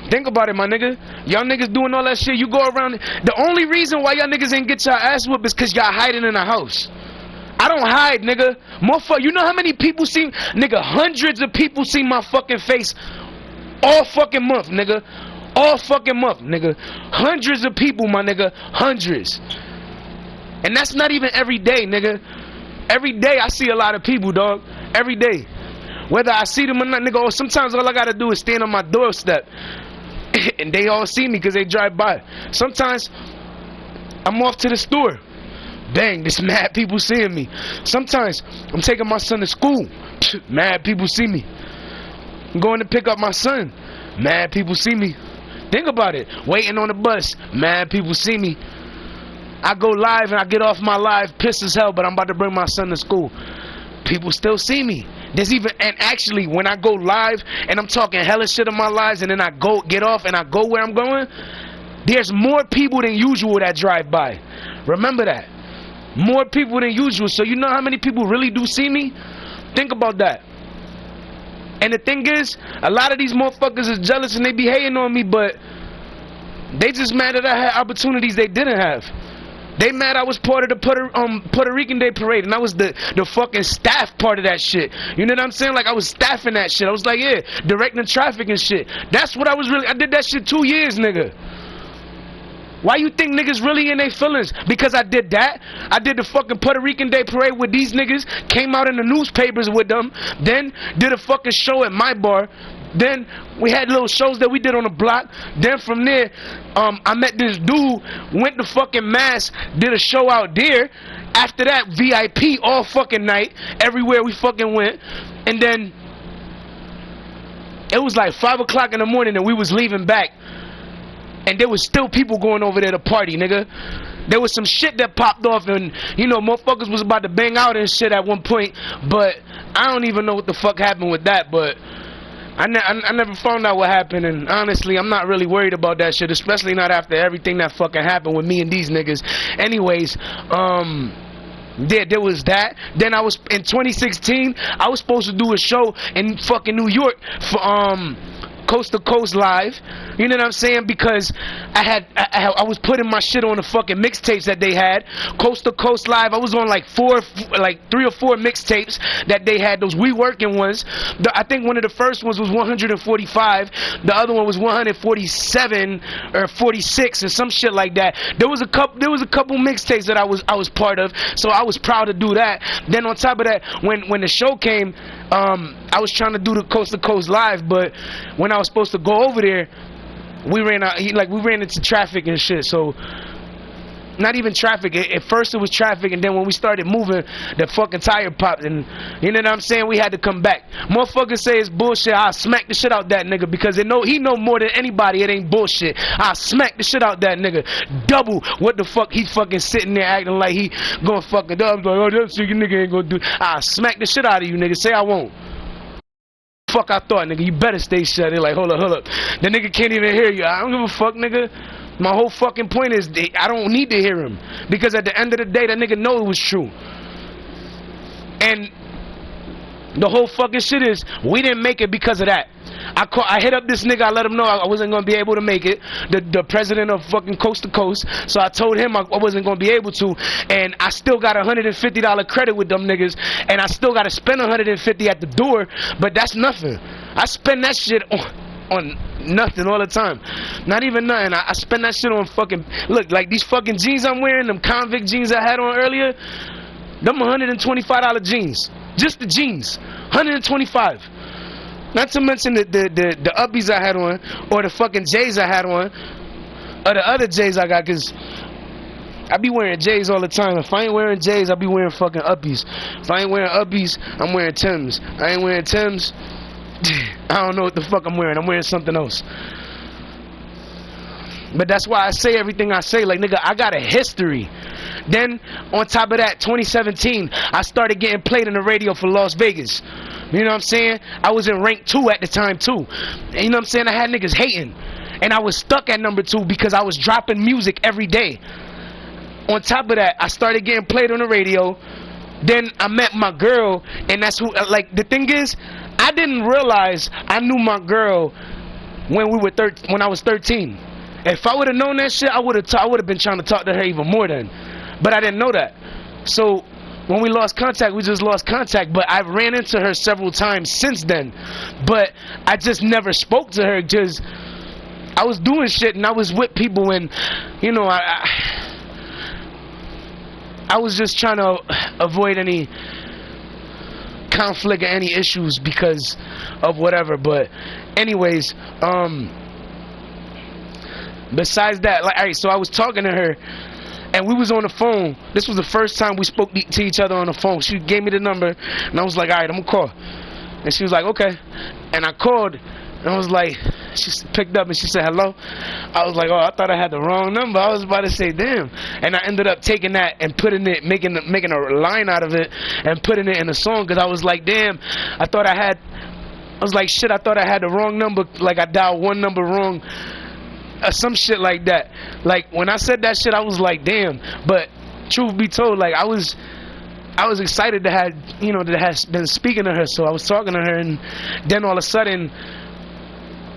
A: Think about it, my nigga. Y'all niggas doing all that shit. You go around. The only reason why y'all niggas ain't get y'all ass whooped is because y'all hiding in the house. I don't hide, nigga. Motherfucker, you know how many people see, nigga? Hundreds of people see my fucking face all fucking month, nigga. All fucking month, nigga. Hundreds of people, my nigga. Hundreds. And that's not even every day, nigga. Every day I see a lot of people, dog. Every day. Whether I see them or not, nigga, or sometimes all I gotta do is stand on my doorstep and they all see me because they drive by. Sometimes I'm off to the store. Bang, there's mad people seeing me. Sometimes I'm taking my son to school. Mad people see me. I'm going to pick up my son. Mad people see me. Think about it. Waiting on the bus. Mad people see me. I go live and I get off my live pissed as hell, but I'm about to bring my son to school. People still see me. There's even, and actually when I go live and I'm talking hella shit in my lives and then I go get off and I go where I'm going, there's more people than usual that drive by. Remember that. More people than usual. So you know how many people really do see me? Think about that. And the thing is, a lot of these motherfuckers is jealous and they be hating on me, but they just mad that I had opportunities they didn't have. They mad I was part of the Puerto Rican Day Parade and I was the fucking staff part of that shit. You know what I'm saying? Like, I was staffing that shit. I was like, yeah, directing traffic and shit. That's what I was really, I did that shit 2 years, nigga. Why you think niggas really in their feelings? Because I did that. I did the fucking Puerto Rican Day Parade with these niggas, came out in the newspapers with them, then did a fucking show at my bar. Then we had little shows that we did on the block. Then from there, I met this dude, went to fucking Mass, did a show out there. After that, VIP all fucking night, everywhere we fucking went. And then it was like 5 o'clock in the morning and we was leaving back. And there was still people going over there to party, nigga. There was some shit that popped off and, you know, motherfuckers was about to bang out and shit at one point. But I don't even know what the fuck happened with that, but I never found out what happened, and honestly, I'm not really worried about that shit, especially not after everything that fucking happened with me and these niggas. Anyways, There was that. Then I was in 2016. I was supposed to do a show in fucking New York for Coast to Coast Live. You know what I'm saying? Because I was putting my shit on the fucking mixtapes that they had. Coast to Coast Live. I was on like 3 or 4 mixtapes that they had. Those We Working ones. I think one of the first ones was 145. The other one was 147 or 46 or some shit like that. There was a couple mixtapes that I was part of. So I was proud to do that. Then on top of that, when the show came, I was trying to do the Coast to Coast Live, but when I was supposed to go over there, we ran into traffic and shit. So not even traffic. At first it was traffic, and then when we started moving, the fucking tire popped, and you know what I'm saying? We had to come back. Motherfuckers say it's bullshit. I'll smack the shit out that nigga because he know more than anybody. It ain't bullshit. I'll smack the shit out that nigga. Double what the fuck he fucking sitting there acting like he gonna fucking up. Like, oh, that shit nigga ain't gonna do. I'll smack the shit out of you, nigga. Say I won't. Fuck I thought, nigga. You better stay shut. They're like, hold up. The nigga can't even hear you. I don't give a fuck, nigga. My whole fucking point is I don't need to hear him. Because at the end of the day, that nigga know it was true. And the whole fucking shit is, we didn't make it because of that. I hit up this nigga, I let him know I wasn't going to be able to make it, the president of fucking Coast to Coast. So I told him I wasn't going to be able to, and I still got a $150 credit with them niggas, and I still got to spend $150 at the door, but that's nothing. I spend that shit on nothing all the time. Not even nothing. I spend that shit on fucking, look, like these fucking jeans I'm wearing, them convict jeans I had on earlier, them $125 jeans. Just the jeans. $125. Not to mention the uppies I had on, or the fucking J's I had on, or the other J's I got, cause I be wearing J's all the time. If I ain't wearing J's, I be wearing fucking uppies. If I ain't wearing uppies, I'm wearing Timbs. I ain't wearing Timbs, I don't know what the fuck I'm wearing. I'm wearing something else. But that's why I say everything I say. Like, nigga, I got a history. Then, on top of that, 2017, I started getting played on the radio for Las Vegas. You know what I'm saying? I was in rank 2 at the time, too. And you know what I'm saying? I had niggas hating. And I was stuck at number 2 because I was dropping music every day. On top of that, I started getting played on the radio. Then I met my girl, and that's who, like, the thing is, I didn't realize I knew my girl when I was 13. If I would have known that shit, I would have been trying to talk to her even more then. But I didn't know that. So when we lost contact, we just lost contact. But I've ran into her several times since then. But I just never spoke to her because I was doing shit and I was with people, and you know, I was just trying to avoid any conflict or any issues because of whatever. But anyways, besides that, like, alright, so I was talking to her and we was on the phone. This was the first time we spoke to each other on the phone. She gave me the number and I was like, alright, I'm gonna call. And she was like, okay. And I called and I was like, she picked up and she said hello. I was like, oh, I thought I had the wrong number. I was about to say damn. And I ended up taking that and putting it, making a line out of it and putting it in a song, because I was like, damn, I was like, shit, I thought I had the wrong number, like I dialed one number wrong. Some shit like that. Like, when I said that shit, I was like, damn. But truth be told, like, I was excited to have, you know, to have been speaking to her. So I was talking to her, and then all of a sudden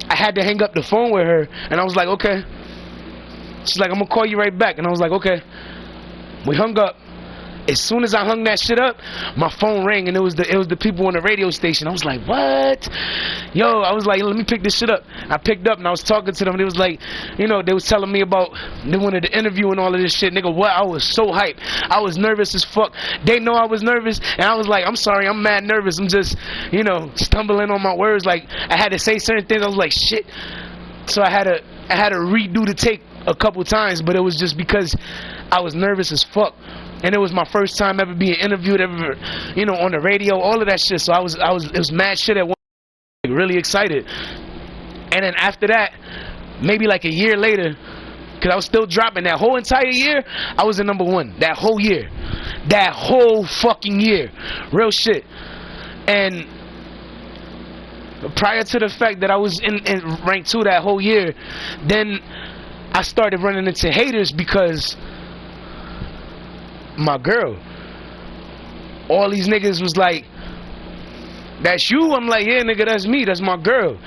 A: I had to hang up the phone with her, and I was like, okay. She's like, I'm gonna call you right back. And I was like, okay. We hung up. As soon as I hung that shit up, my phone rang, and it was the people on the radio station. I was like, what? Yo, I was like, let me pick this shit up. I picked up and I was talking to them, and it was like, you know, they was telling me about they wanted to interview and all of this shit. Nigga, what? I was so hyped. I was nervous as fuck. They know I was nervous, and I was like, I'm sorry, I'm mad nervous. I'm just, you know, stumbling on my words. Like, I had to say certain things. I was like, shit. So I had to redo the take a couple times, but it was just because I was nervous as fuck. And it was my first time ever being interviewed, ever, you know, on the radio, all of that shit. So it was mad shit at one, really excited. And then after that, maybe like a year later, because I was still dropping that whole entire year, I was in #1 that whole year, that whole fucking year, real shit. And prior to the fact that I was in rank 2 that whole year, then I started running into haters because my girl, all these niggas was like, "That's you?" I'm like, "Yeah, nigga, that's me. That's my girl."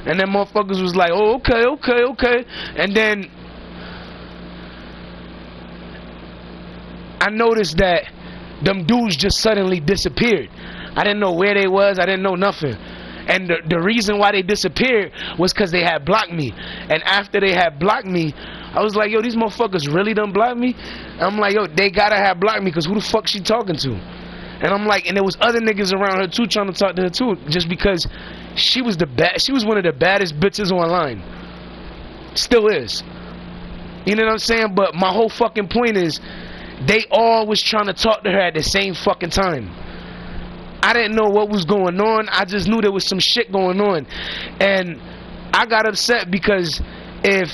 A: And then motherfuckers was like, "Oh, okay." And then I noticed that them dudes just suddenly disappeared. I didn't know where they was. I didn't know nothing. And the reason why they disappeared was because they had blocked me. And after they had blocked me, I was like, yo, these motherfuckers really done blocked me? And I'm like, yo, they gotta have blocked me because who the fuck she talking to? And I'm like, and there was other niggas around her too trying to talk to her too, just because she was one of the baddest bitches online. Still is. You know what I'm saying? But my whole fucking point is, they all was trying to talk to her at the same fucking time. I didn't know what was going on. I just knew there was some shit going on. And I got upset because if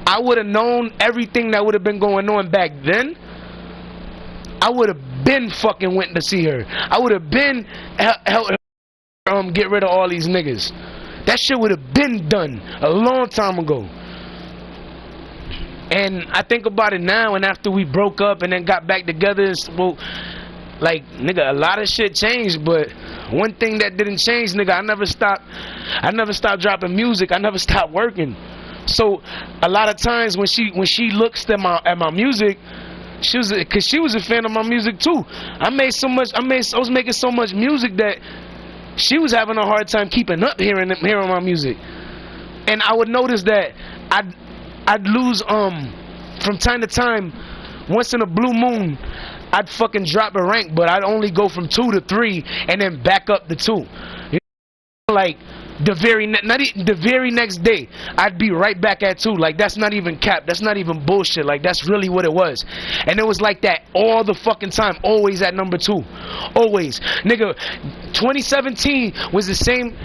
A: I would have known everything that would have been going on back then, I would have been fucking went to see her. I would have been helped her get rid of all these niggas. That shit would have been done a long time ago. And I think about it now, and after we broke up and then got back together, well, like, nigga, a lot of shit changed, but one thing that didn't change, nigga, I never stopped dropping music. I never stopped working. So a lot of times when she looks at my music, cause she was a fan of my music too. I was making so much music that she was having a hard time keeping up hearing my music. And I would notice that I'd lose from time to time. Once in a blue moon, I'd fucking drop a rank, but I'd only go from 2 to 3 and then back up to 2. You know, like the very next day, I'd be right back at 2. Like, that's not even cap. That's not even bullshit. Like, that's really what it was. And it was like that all the fucking time. Always at number 2. Always. Nigga, 2017 was the same.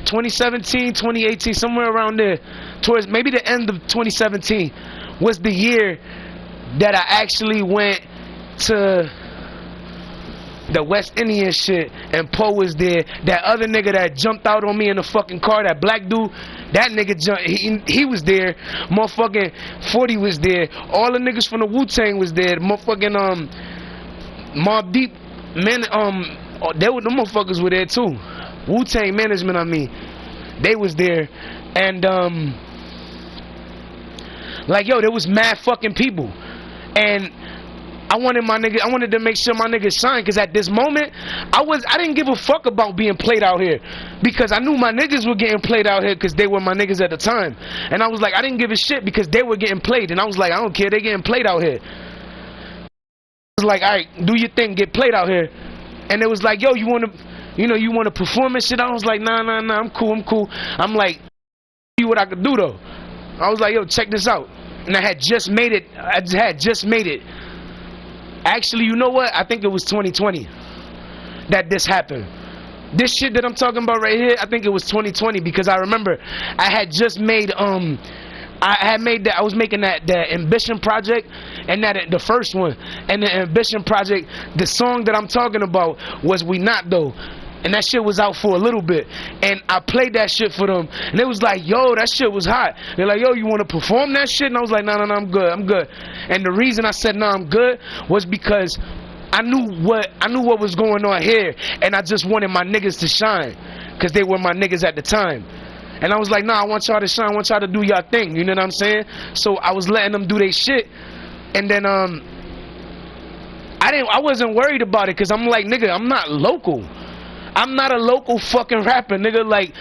A: 2017, 2018, somewhere around there, towards maybe the end of 2017 was the year that I actually went to the West Indian shit, and Poe was there. That other nigga that jumped out on me in the fucking car, that black dude, that nigga he was there. Motherfucking 40 was there. All the niggas from the Wu-Tang was there. Motherfucking Mobb Deep men, the motherfuckers were there too. Wu-Tang management, I mean, they was there. And like, yo, there was mad fucking people. And I wanted to make sure my niggas signed, because at this moment I didn't give a fuck about being played out here, because I knew my niggas were getting played out here because they were my niggas at the time. And I was like, I didn't give a shit because they were getting played, and I was like, I don't care, they getting played out here. I was like, alright, do your thing, get played out here. And it was like, yo, you wanna perform and shit? I was like, nah, I'm cool. I'm like, see what I could do though. I was like, yo, check this out. And I had just made it. Actually, you know what? I think it was 2020 that this happened. This shit that I'm talking about right here, I think it was 2020, because I remember I had just made I was making the Ambition project, and the first one, and the Ambition project, the song that I'm talking about was We Not Though. And that shit was out for a little bit. And I played that shit for them. And it was like, yo, that shit was hot. They're like, yo, you want to perform that shit? And I was like, no, I'm good. And the reason I said, no, I'm good, was because I knew what was going on here. And I just wanted my niggas to shine, because they were my niggas at the time. And I was like, nah, I want y'all to shine. I want y'all to do y'all thing. You know what I'm saying? So I was letting them do their shit. And then I wasn't worried about it, because I'm like, nigga, I'm not local. I'm not a local fucking rapper, nigga. Like,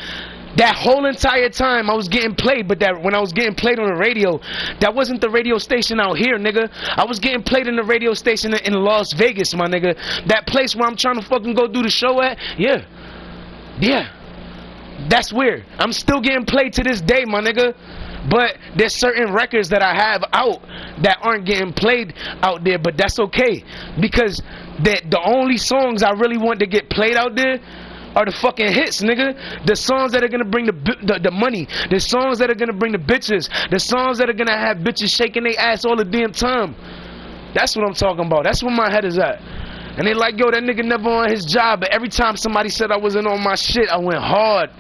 A: that whole entire time I was getting played, but that when I was getting played on the radio, that wasn't the radio station out here, nigga. I was getting played in the radio station in Las Vegas, my nigga. That place where I'm trying to fucking go do the show at, yeah. That's weird. I'm still getting played to this day, my nigga. But there's certain records that I have out that aren't getting played out there, but that's okay, because the only songs I really want to get played out there are the fucking hits, nigga. The songs that are gonna bring the money, the songs that are gonna bring the bitches, the songs that are gonna have bitches shaking their ass all the damn time. That's what I'm talking about. That's where my head is at. And they like, yo, that nigga never on his job. But every time somebody said I wasn't on my shit, I went hard.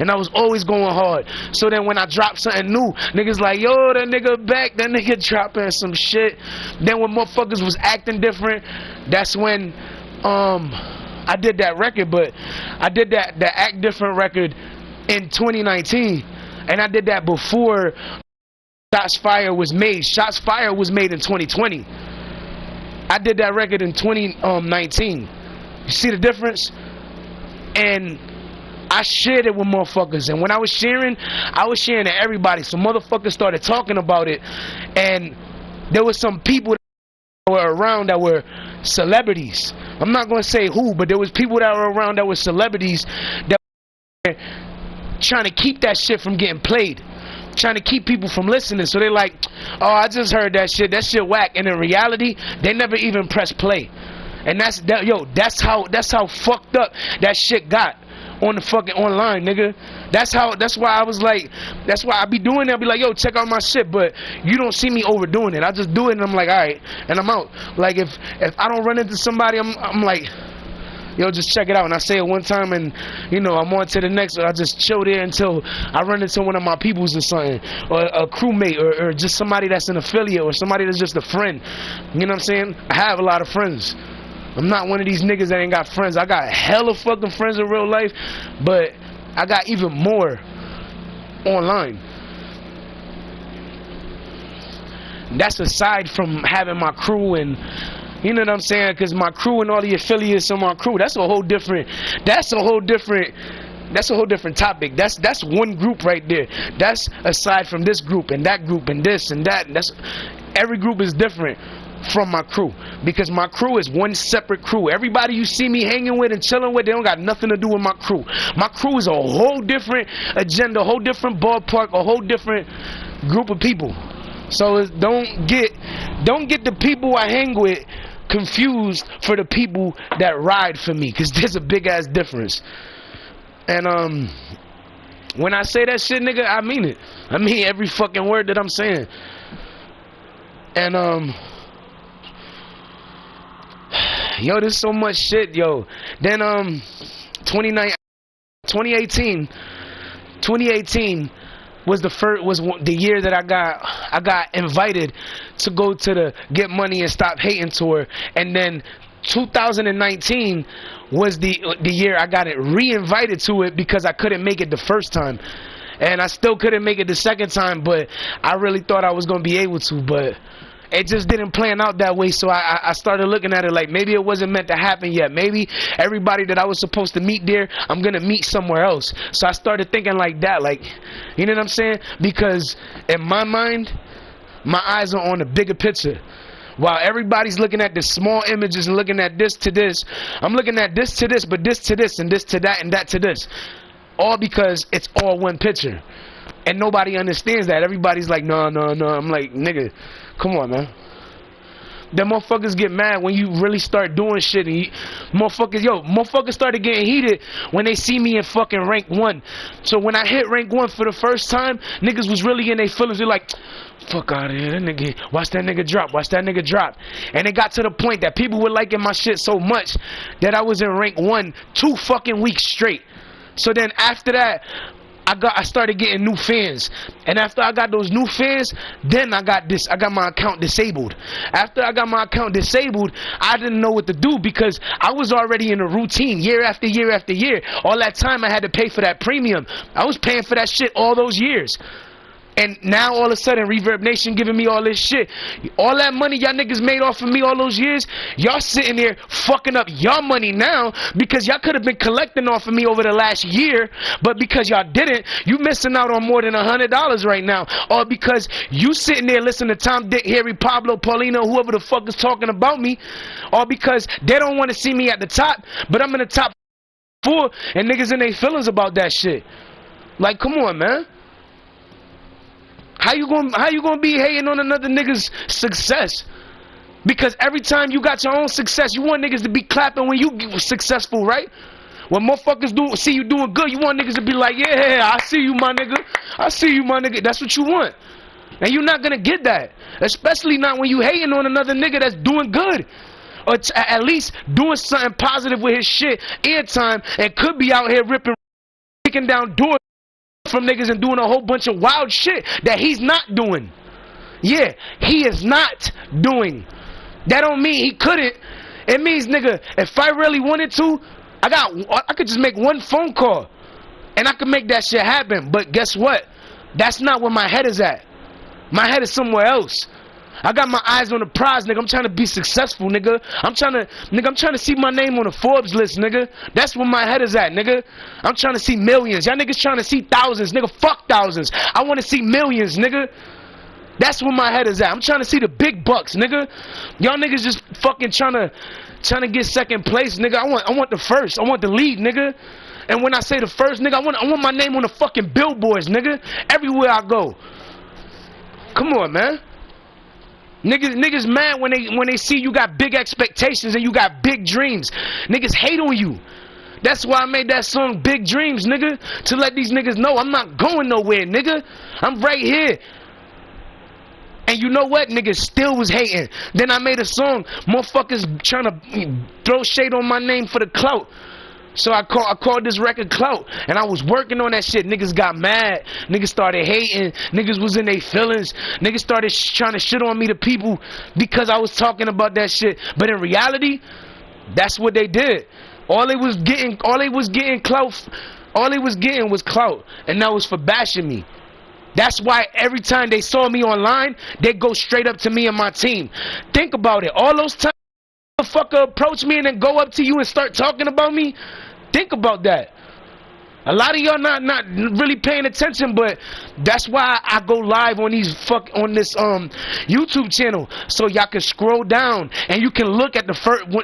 A: And I was always going hard. So then when I dropped something new, niggas like, yo, that nigga back, that nigga dropping some shit. Then when motherfuckers was acting different, that's when I did that record, but I did the Act Different record in 2019, and I did that before Shots Fired was made. Shots Fired was made in 2020. I did that record in 2019. You see the difference? And I shared it with motherfuckers, and when I was sharing to everybody. So motherfuckers started talking about it, and there was some people that were around that were celebrities. I'm not gonna say who, but there was people that were around that were celebrities that were trying to keep that shit from getting played, trying to keep people from listening. So they're like, oh, I just heard that shit whack, and in reality they never even press play. And that's how fucked up that shit got on the fucking online, nigga. That's why I was like, that's why I be doing that. I be like, yo, check out my shit, but you don't see me overdoing it. I just do it and I'm like, alright, and I'm out. Like if I don't run into somebody, I'm like, yo, just check it out. And I say it one time and, you know, I'm on to the next. I just chill there until I run into one of my peoples or something, or a crewmate, or just somebody that's an affiliate, or somebody that's just a friend. You know what I'm saying? I have a lot of friends. I'm not one of these niggas that ain't got friends. I got hella fucking friends in real life, but I got even more online. That's aside from having my crew, and you know what I'm saying, because my crew and all the affiliates of my crew, that's a whole different topic. That's one group right there. That's aside from this group and that group and this and that. That's every group is different from my crew, because my crew is one separate crew. Everybody you see me hanging with and chilling with, they don't got nothing to do with my crew. My crew is a whole different agenda, a whole different ballpark, a whole different group of people. So don't get the people I hang with confused for the people that ride for me, because there's a big ass difference. And when I say that shit, nigga, I mean it. I mean every fucking word that I'm saying. And yo, there's so much shit, yo. Then 2018 was the year that I got invited to go to the Get Money and Stop Hating tour, and then 2019 was the year I got it re-invited to it, because I couldn't make it the first time, and I still couldn't make it the second time, but I really thought I was gonna be able to, but it just didn't plan out that way. So I started looking at it like maybe it wasn't meant to happen yet. Maybe everybody that I was supposed to meet there, I'm gonna meet somewhere else. So I started thinking like that, like, you know what I'm saying? Because in my mind, my eyes are on the bigger picture. While everybody's looking at the small images and looking at this to this, I'm looking at this to this, but this to this, and this to that, and that to this. All because it's all one picture. And nobody understands that. Everybody's like, no. I'm like, nigga, come on, man. Then motherfuckers get mad when you really start doing shit, and motherfuckers started getting heated when they see me in fucking rank 1. So when I hit rank 1 for the first time, niggas was really in their feelings. They're like, fuck out of here, that nigga, watch that nigga drop. And it got to the point that people were liking my shit so much that I was in rank 1 2 fucking weeks straight. So then after that, I started getting new fans, and after I got those new fans, then I got my account disabled. After I got my account disabled, I didn't know what to do, because I was already in a routine year after year after year. All that time I had to pay for that premium. I was paying for that shit all those years. And now all of a sudden Reverb Nation giving me all this shit. All that money y'all niggas made off of me all those years, y'all sitting there fucking up y'all money now, because y'all could have been collecting off of me over the last year, but because y'all didn't, you missing out on more than $100 right now. Or because you sitting there listening to Tom, Dick, Harry, Pablo, Paulino, whoever the fuck is talking about me. Or because they don't want to see me at the top, but I'm in the top 4, and niggas in their feelings about that shit. Like, come on, man. How you gonna be hating on another nigga's success? Because every time you got your own success, you want niggas to be clapping when you successful, right? When motherfuckers see you doing good, you want niggas to be like, yeah, I see you, my nigga. I see you, my nigga. That's what you want. And you're not gonna get that. Especially not when you hating on another nigga that's doing good. Or at least doing something positive with his shit airtime, and could be out here kicking down doors from niggas and doing a whole bunch of wild shit that he's not doing. Yeah, he is not doing. That don't mean he couldn't. It means, nigga, if I really wanted to, I could just make one phone call and I could make that shit happen. But guess what? That's not where my head is at. My head is somewhere else. I got my eyes on the prize, nigga. I'm trying to be successful, nigga. I'm trying to see my name on the Forbes list, nigga. That's where my head is at, nigga. I'm trying to see millions. Y'all niggas trying to see thousands, nigga. Fuck thousands. I want to see millions, nigga. That's where my head is at. I'm trying to see the big bucks, nigga. Y'all niggas just fucking trying to get second place, nigga. I want the first. I want the lead, nigga. And when I say the first, nigga, I want my name on the fucking billboards, nigga. Everywhere I go. Come on, man. Niggas mad when they see you got big expectations and you got big dreams. Niggas hate on you. That's why I made that song Big Dreams, nigga. To let these niggas know I'm not going nowhere, nigga. I'm right here. And you know what? Niggas still was hating. Then I made a song. Motherfuckers trying to throw shade on my name for the clout. So I called this record Clout, and I was working on that shit. Niggas got mad. Niggas started hating. Niggas was in their feelings. Niggas started trying to shit on me to people because I was talking about that shit. But in reality, that's what they did. All they was getting clout. All they was getting was clout, and that was for bashing me. That's why every time they saw me online, they go straight up to me and my team. Think about it. All those times a motherfucker approach me and then go up to you and start talking about me. Think about that. A lot of y'all not really paying attention, but that's why I go live on this YouTube channel, so y'all can scroll down and you can look at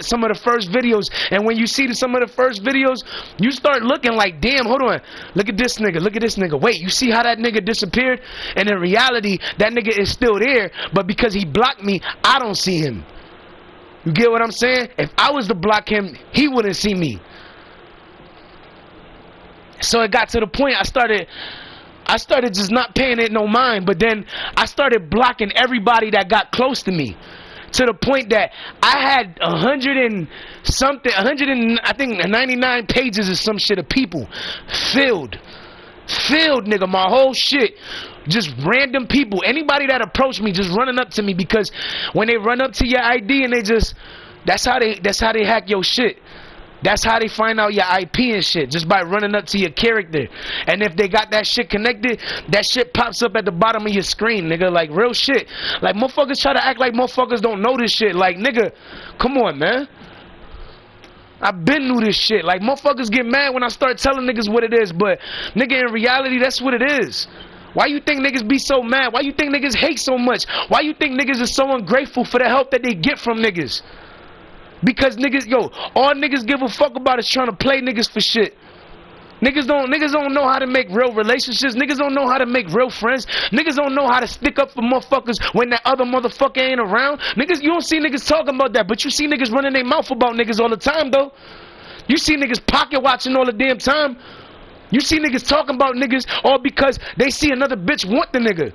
A: some of the first videos. And when you see some of the first videos, you start looking like, damn, hold on, look at this nigga, look at this nigga. Wait, you see how that nigga disappeared? And in reality, that nigga is still there, but because he blocked me, I don't see him. You get what I'm saying? If I was to block him, he wouldn't see me. So it got to the point I started just not paying it no mind, but then I started blocking everybody that got close to me, to the point that I had 99 pages or some shit of people filled, nigga, my whole shit. Just random people, anybody that approached me, just running up to me, because when they run up to your ID and that's how they hack your shit. That's how they find out your IP and shit, just by running up to your character. And if they got that shit connected, that shit pops up at the bottom of your screen, nigga. Like, real shit. Like, motherfuckers try to act like motherfuckers don't know this shit. Like, nigga, come on, man. I been knew this shit. Like, motherfuckers get mad when I start telling niggas what it is, but nigga, in reality, that's what it is. Why you think niggas be so mad? Why you think niggas hate so much? Why you think niggas is so ungrateful for the help that they get from niggas? Because niggas, all niggas give a fuck about is trying to play niggas for shit. Niggas don't know how to make real relationships. Niggas don't know how to make real friends. Niggas don't know how to stick up for motherfuckers when that other motherfucker ain't around. Niggas, you don't see niggas talking about that, but you see niggas running their mouth about niggas all the time, though. You see niggas pocket watching all the damn time. You see niggas talking about niggas all because they see another bitch want the nigga.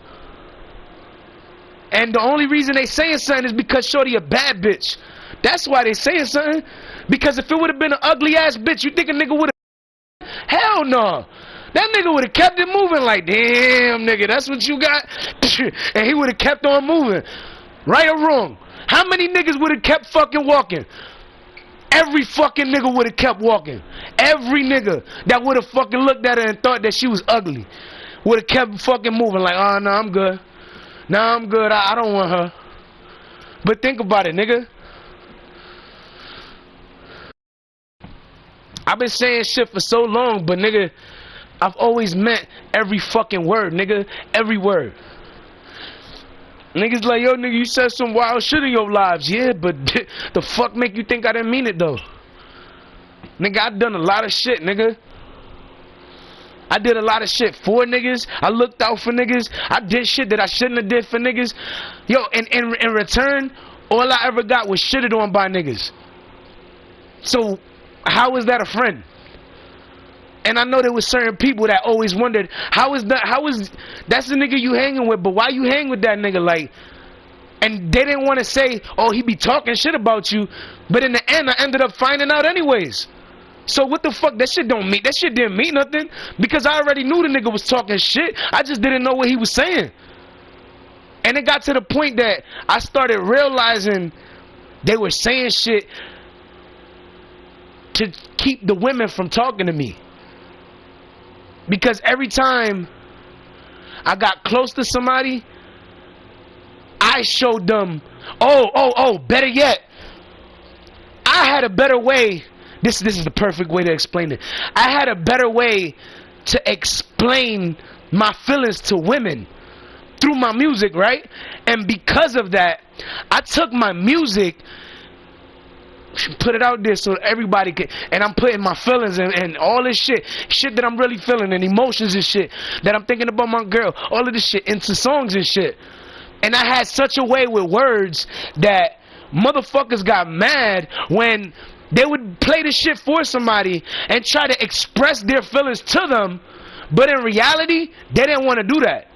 A: And the only reason they saying something is because shorty a bad bitch. That's why they saying something. Because if it would have been an ugly ass bitch, you think a nigga would have? Hell no. That nigga would have kept it moving. Like, damn, nigga, that's what you got. And he would have kept on moving. Right or wrong? How many niggas would have kept fucking walking? Every fucking nigga would have kept walking. Every nigga that would have fucking looked at her and thought that she was ugly would have kept fucking moving. Like, oh, no, I'm good. No, I'm good. I don't want her. But think about it, nigga. I've been saying shit for so long, but nigga, I've always meant every fucking word, nigga. Every word. Niggas like, yo, nigga, you said some wild shit in your lives. Yeah, but the fuck make you think I didn't mean it, though? Nigga, I done a lot of shit, nigga. I did a lot of shit for niggas. I looked out for niggas. I did shit that I shouldn't have did for niggas. Yo, and in return, all I ever got was shitted on by niggas. So how is that a friend? And I know there was certain people that always wondered, that's the nigga you hanging with, but why you hang with that nigga? Like, and they didn't want to say, oh, he be talking shit about you, but in the end I ended up finding out anyways. So what the fuck? That shit didn't mean nothing, because I already knew the nigga was talking shit. I just didn't know what he was saying. And it got to the point that I started realizing they were saying shit to keep the women from talking to me. Because every time I got close to somebody, I showed them, better yet, I had a better way. This is the perfect way to explain it. I had a better way to explain my feelings to women through my music, right? And because of that, I took my music, put it out there so everybody could, and I'm putting my feelings and all this shit that I'm really feeling, and emotions and shit that I'm thinking about my girl, all of this shit into songs and shit. And I had such a way with words that motherfuckers got mad when they would play the shit for somebody and try to express their feelings to them, but in reality, they didn't want to do that.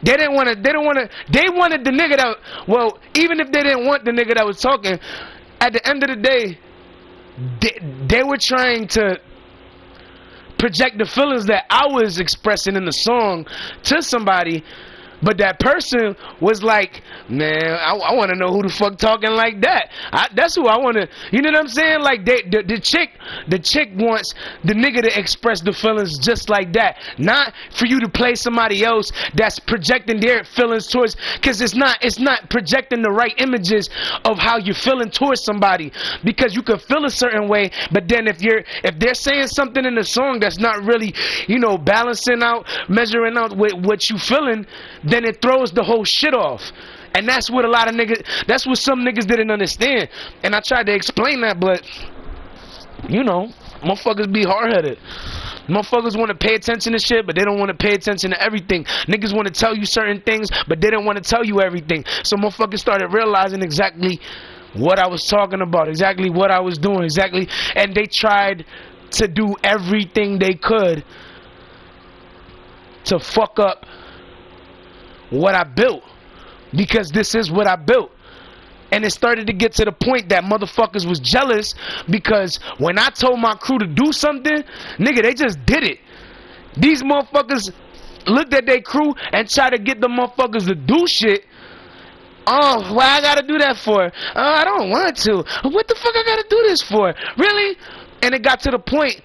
A: They wanted the nigga that, well, even if they didn't want the nigga that was talking, at the end of the day, they were trying to project the feelings that I was expressing in the song to somebody. But that person was like, man, I want to know who the fuck talking like that. That's who I want to, you know what I'm saying? Like, the chick wants the nigga to express the feelings just like that. Not for you to play somebody else that's projecting their feelings towards, because it's not projecting the right images of how you're feeling towards somebody. Because you can feel a certain way, but then if they're saying something in the song that's not really, you know, balancing out, measuring out with what you feeling, then it throws the whole shit off. And that's what that's what some niggas didn't understand. And I tried to explain that, but you know, motherfuckers be hard-headed. Motherfuckers want to pay attention to shit, but they don't want to pay attention to everything. Niggas want to tell you certain things, but they don't want to tell you everything. So motherfuckers started realizing exactly what I was talking about, exactly what I was doing, exactly, and they tried to do everything they could to fuck up what I built, because this is what I built. And it started to get to the point that motherfuckers was jealous, because when I told my crew to do something, nigga, they just did it. These motherfuckers looked at their crew and tried to get the motherfuckers to do shit. Oh, why I gotta do that for? Oh, I don't want to. What the fuck I gotta do this for? Really? And it got to the point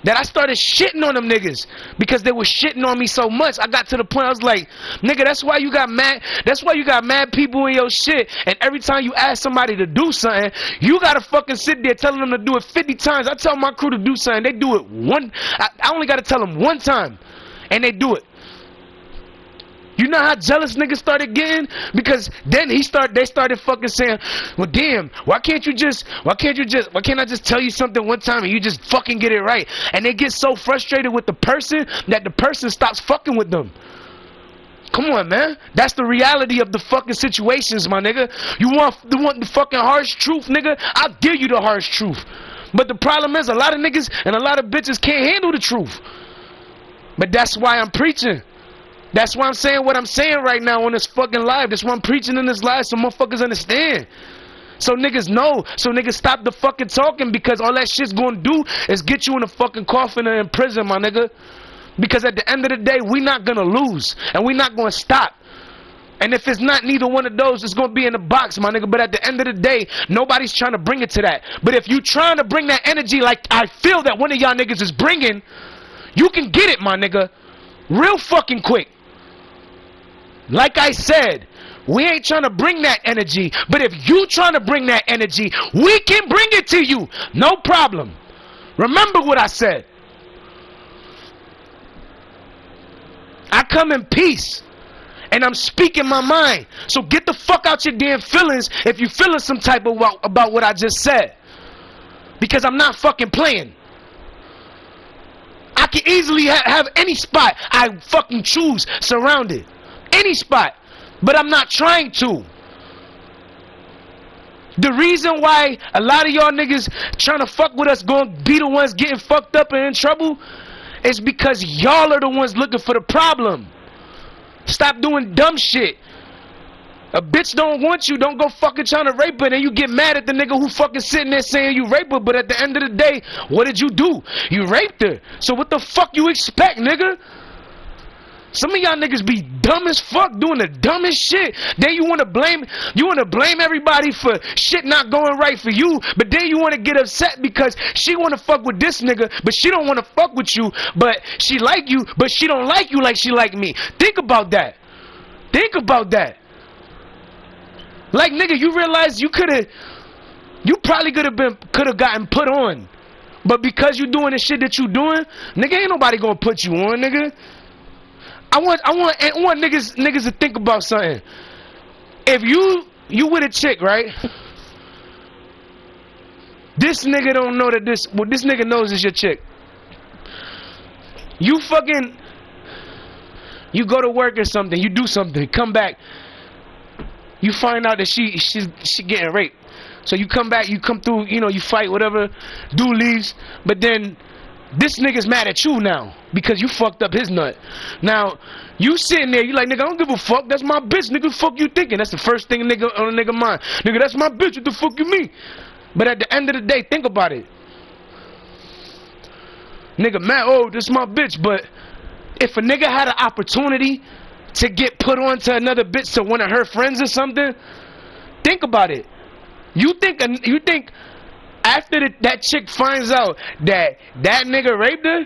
A: that I started shitting on them niggas, because they were shitting on me so much. I got to the point I was like, nigga, that's why you got mad. That's why you got mad people in your shit. And every time you ask somebody to do something, you gotta fucking sit there telling them to do it 50 times. I tell my crew to do something, they do it one. I only gotta tell them one time, and they do it. You know how jealous niggas started getting? Because then they started fucking saying, well damn, why can't I just tell you something one time and you just fucking get it right? And they get so frustrated with the person that the person stops fucking with them. Come on, man. That's the reality of the fucking situations, my nigga. You want the fucking harsh truth, nigga? I'll give you the harsh truth. But the problem is, a lot of niggas and a lot of bitches can't handle the truth. But that's why I'm preaching. That's why I'm saying what I'm saying right now on this fucking live. That's why I'm preaching in this live, so motherfuckers understand. So niggas know. So niggas stop the fucking talking, because all that shit's gonna do is get you in a fucking coffin or in prison, my nigga. Because at the end of the day, we not gonna lose. And we not gonna stop. And if it's not neither one of those, it's gonna be in the box, my nigga. But at the end of the day, nobody's trying to bring it to that. But if you trying to bring that energy like I feel that one of y'all niggas is bringing, you can get it, my nigga. Real fucking quick. Like I said, we ain't trying to bring that energy, but if you trying to bring that energy, we can bring it to you. No problem. Remember what I said. I come in peace, and I'm speaking my mind. So get the fuck out your damn feelings if you feeling some type of about what I just said, because I'm not fucking playing. I can easily have any spot I fucking choose surrounded. Any spot, but I'm not trying to. The reason why a lot of y'all niggas trying to fuck with us gonna be the ones getting fucked up and in trouble is because y'all are the ones looking for the problem. Stop doing dumb shit. A bitch don't want you, don't go fucking trying to rape her, and you get mad at the nigga who fucking sitting there saying you rape her, but at the end of the day, what did you do? You raped her. So what the fuck you expect, nigga? Some of y'all niggas be dumb as fuck, doing the dumbest shit. Then you wanna blame everybody for shit not going right for you, but then you wanna get upset because she wanna fuck with this nigga, but she don't wanna fuck with you, but she like you, but she don't like you like she like me. Think about that. Think about that. Like, nigga, you realize you probably could have gotten put on, but because you doing the shit that you doing, nigga, ain't nobody gonna put you on, nigga. I want niggas to think about something. If you with a chick, right? This nigga don't know that this nigga knows is your chick. You go to work or something, you do something, come back, you find out that she getting raped. So you come back, you come through, you know, you fight, whatever, dude leaves, but then this nigga's mad at you now because you fucked up his nut. Now, you sitting there, you like, nigga, I don't give a fuck, that's my bitch, nigga, fuck you thinking? That's the first thing nigga on a nigga mind. Nigga, that's my bitch, what the fuck you mean? But at the end of the day, think about it. Nigga, man, oh, this my bitch, but if a nigga had an opportunity to get put on to another bitch, to one of her friends or something, think about it. You think after that chick finds out that nigga raped her,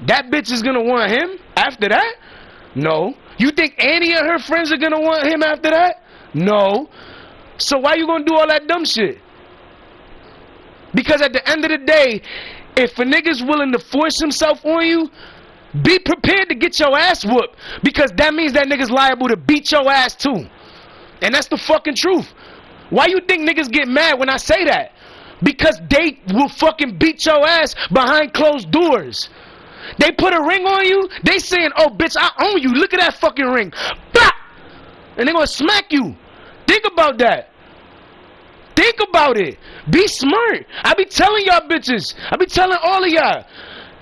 A: that bitch is gonna want him after that? No. You think any of her friends are gonna want him after that? No. So why you gonna do all that dumb shit? Because at the end of the day, if a nigga's willing to force himself on you, be prepared to get your ass whooped, because that means that nigga's liable to beat your ass too. And that's the fucking truth. Why you think niggas get mad when I say that? Because they will fucking beat your ass behind closed doors. They put a ring on you, they saying, oh bitch, I own you, look at that fucking ring. Bah! And they gonna smack you. Think about that. Think about it. Be smart. I be telling y'all bitches, I be telling all of y'all,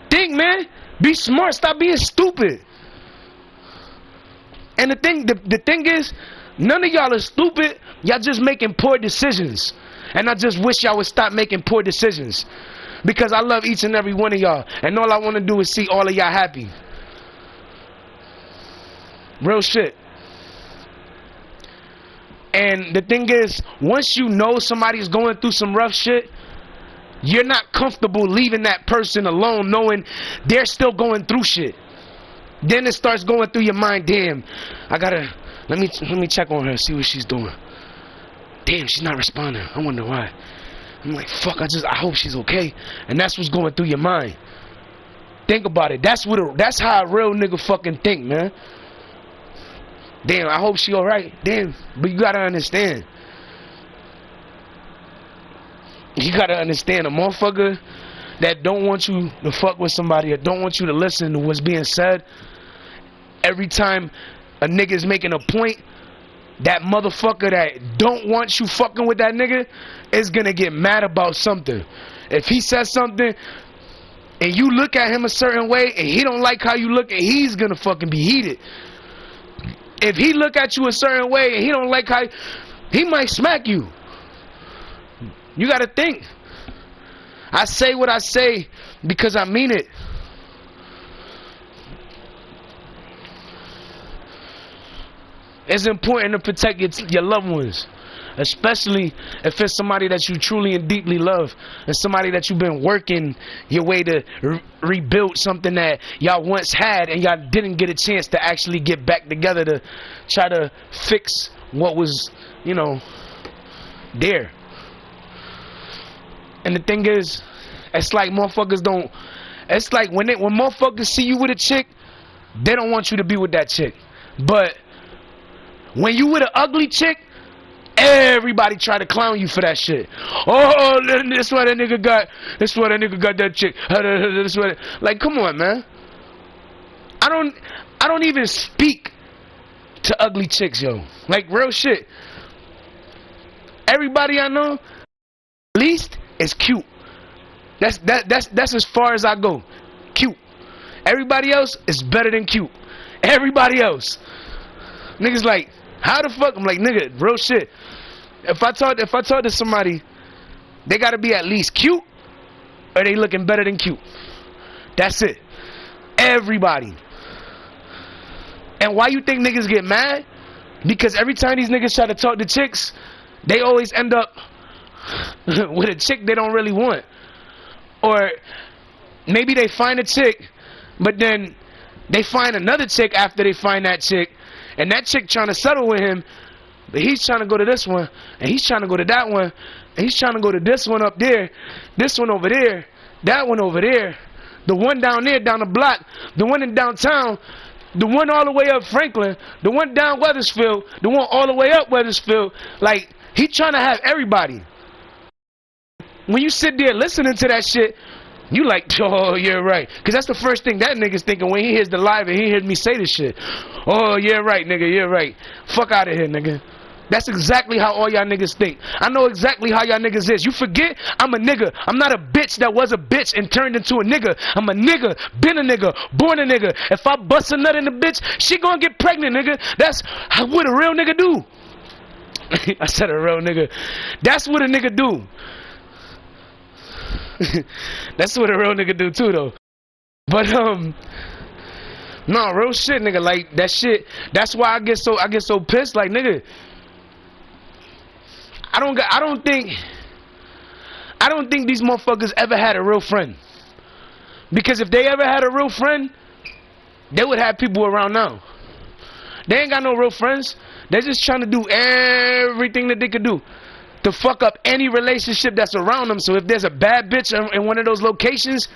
A: think, man. Be smart, stop being stupid. And the thing is, none of y'all are stupid, y'all just making poor decisions. And I just wish y'all would stop making poor decisions, because I love each and every one of y'all, and all I want to do is see all of y'all happy. Real shit. And the thing is, once you know somebody's going through some rough shit, you're not comfortable leaving that person alone knowing they're still going through shit. Then it starts going through your mind, damn, I gotta, let me check on her, see what she's doing. Damn, she's not responding, I wonder why. I'm like, fuck, I hope she's okay. And that's what's going through your mind. Think about it. That's how a real nigga fucking think, man. Damn, I hope she alright. Damn, but you gotta understand. You gotta understand, a motherfucker that don't want you to fuck with somebody or don't want you to listen to what's being said, every time a nigga's making a point, that motherfucker that don't want you fucking with that nigga is gonna get mad about something. If he says something and you look at him a certain way and he don't like how you look, and he's gonna fucking be heated. If he look at you a certain way and he don't like how, he might smack you. You gotta think. I say what I say because I mean it. It's important to protect your loved ones, especially if it's somebody that you truly and deeply love, and somebody that you've been working your way to rebuild something that y'all once had and y'all didn't get a chance to actually get back together to try to fix what was, you know, there. And the thing is, it's like motherfuckers don't, it's like when motherfuckers see you with a chick, they don't want you to be with that chick. But when you with an ugly chick, everybody try to clown you for that shit. Oh, that's why that nigga got, that's why that nigga got that chick. That's why, like, come on, man. I don't even speak to ugly chicks, yo. Like, real shit. Everybody I know, at least, is cute. That's as far as I go. Cute. Everybody else is better than cute. Everybody else. Niggas like, how the fuck? I'm like, nigga, real shit. If I talk to somebody, they gotta be at least cute, or they looking better than cute. That's it. Everybody. And why you think niggas get mad? Because every time these niggas try to talk to chicks, they always end up with a chick they don't really want. Or maybe they find a chick, but then they find another chick after they find that chick, and that chick trying to settle with him, but he's trying to go to this one, and he's trying to go to that one, and he's trying to go to this one up there, this one over there, that one over there, the one down there down the block, the one in downtown, the one all the way up Franklin, the one down Weathersfield, the one all the way up Weathersfield. Like, he trying to have everybody. When you sit there listening to that shit, you like, oh, you're right. Because that's the first thing that nigga's thinking when he hears the live and he hears me say this shit. Oh, you're right, nigga, you're right. Fuck out of here, nigga. That's exactly how all y'all niggas think. I know exactly how y'all niggas is. You forget I'm a nigga. I'm not a bitch that was a bitch and turned into a nigga. I'm a nigga, been a nigga, born a nigga. If I bust a nut in a bitch, she gonna get pregnant, nigga. That's what a real nigga do. I said a real nigga. That's what a nigga do. That's what a real nigga do too, though. But no, real shit, nigga. Like that shit. That's why I get so pissed. Like, nigga, I don't think these motherfuckers ever had a real friend. Because if they ever had a real friend, they would have people around now. They ain't got no real friends. They're just trying to do everything that they could do to fuck up any relationship that's around them. So if there's a bad bitch in one of those locations,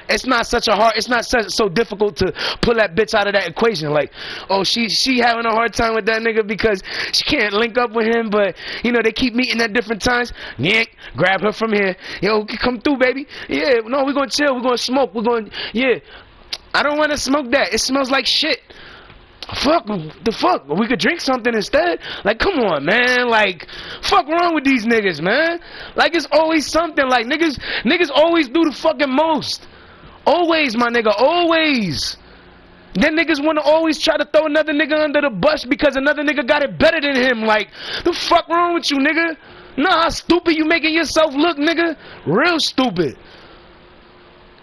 A: it's not so difficult to pull that bitch out of that equation. Like, oh, she having a hard time with that nigga because she can't link up with him, but you know they keep meeting at different times. Yeah, grab her from here. Yo, come through, baby. Yeah, no, we're gonna chill. We're gonna smoke. Yeah. I don't want to smoke that. It smells like shit. Fuck the fuck. We could drink something instead. Like, come on, man. Like, fuck wrong with these niggas, man. Like, it's always something. Like, niggas always do the fucking most. Always, my nigga, always. Then niggas want to always try to throw another nigga under the bus because another nigga got it better than him. Like, the fuck wrong with you, nigga? Nah, how stupid you making yourself look, nigga? Real stupid.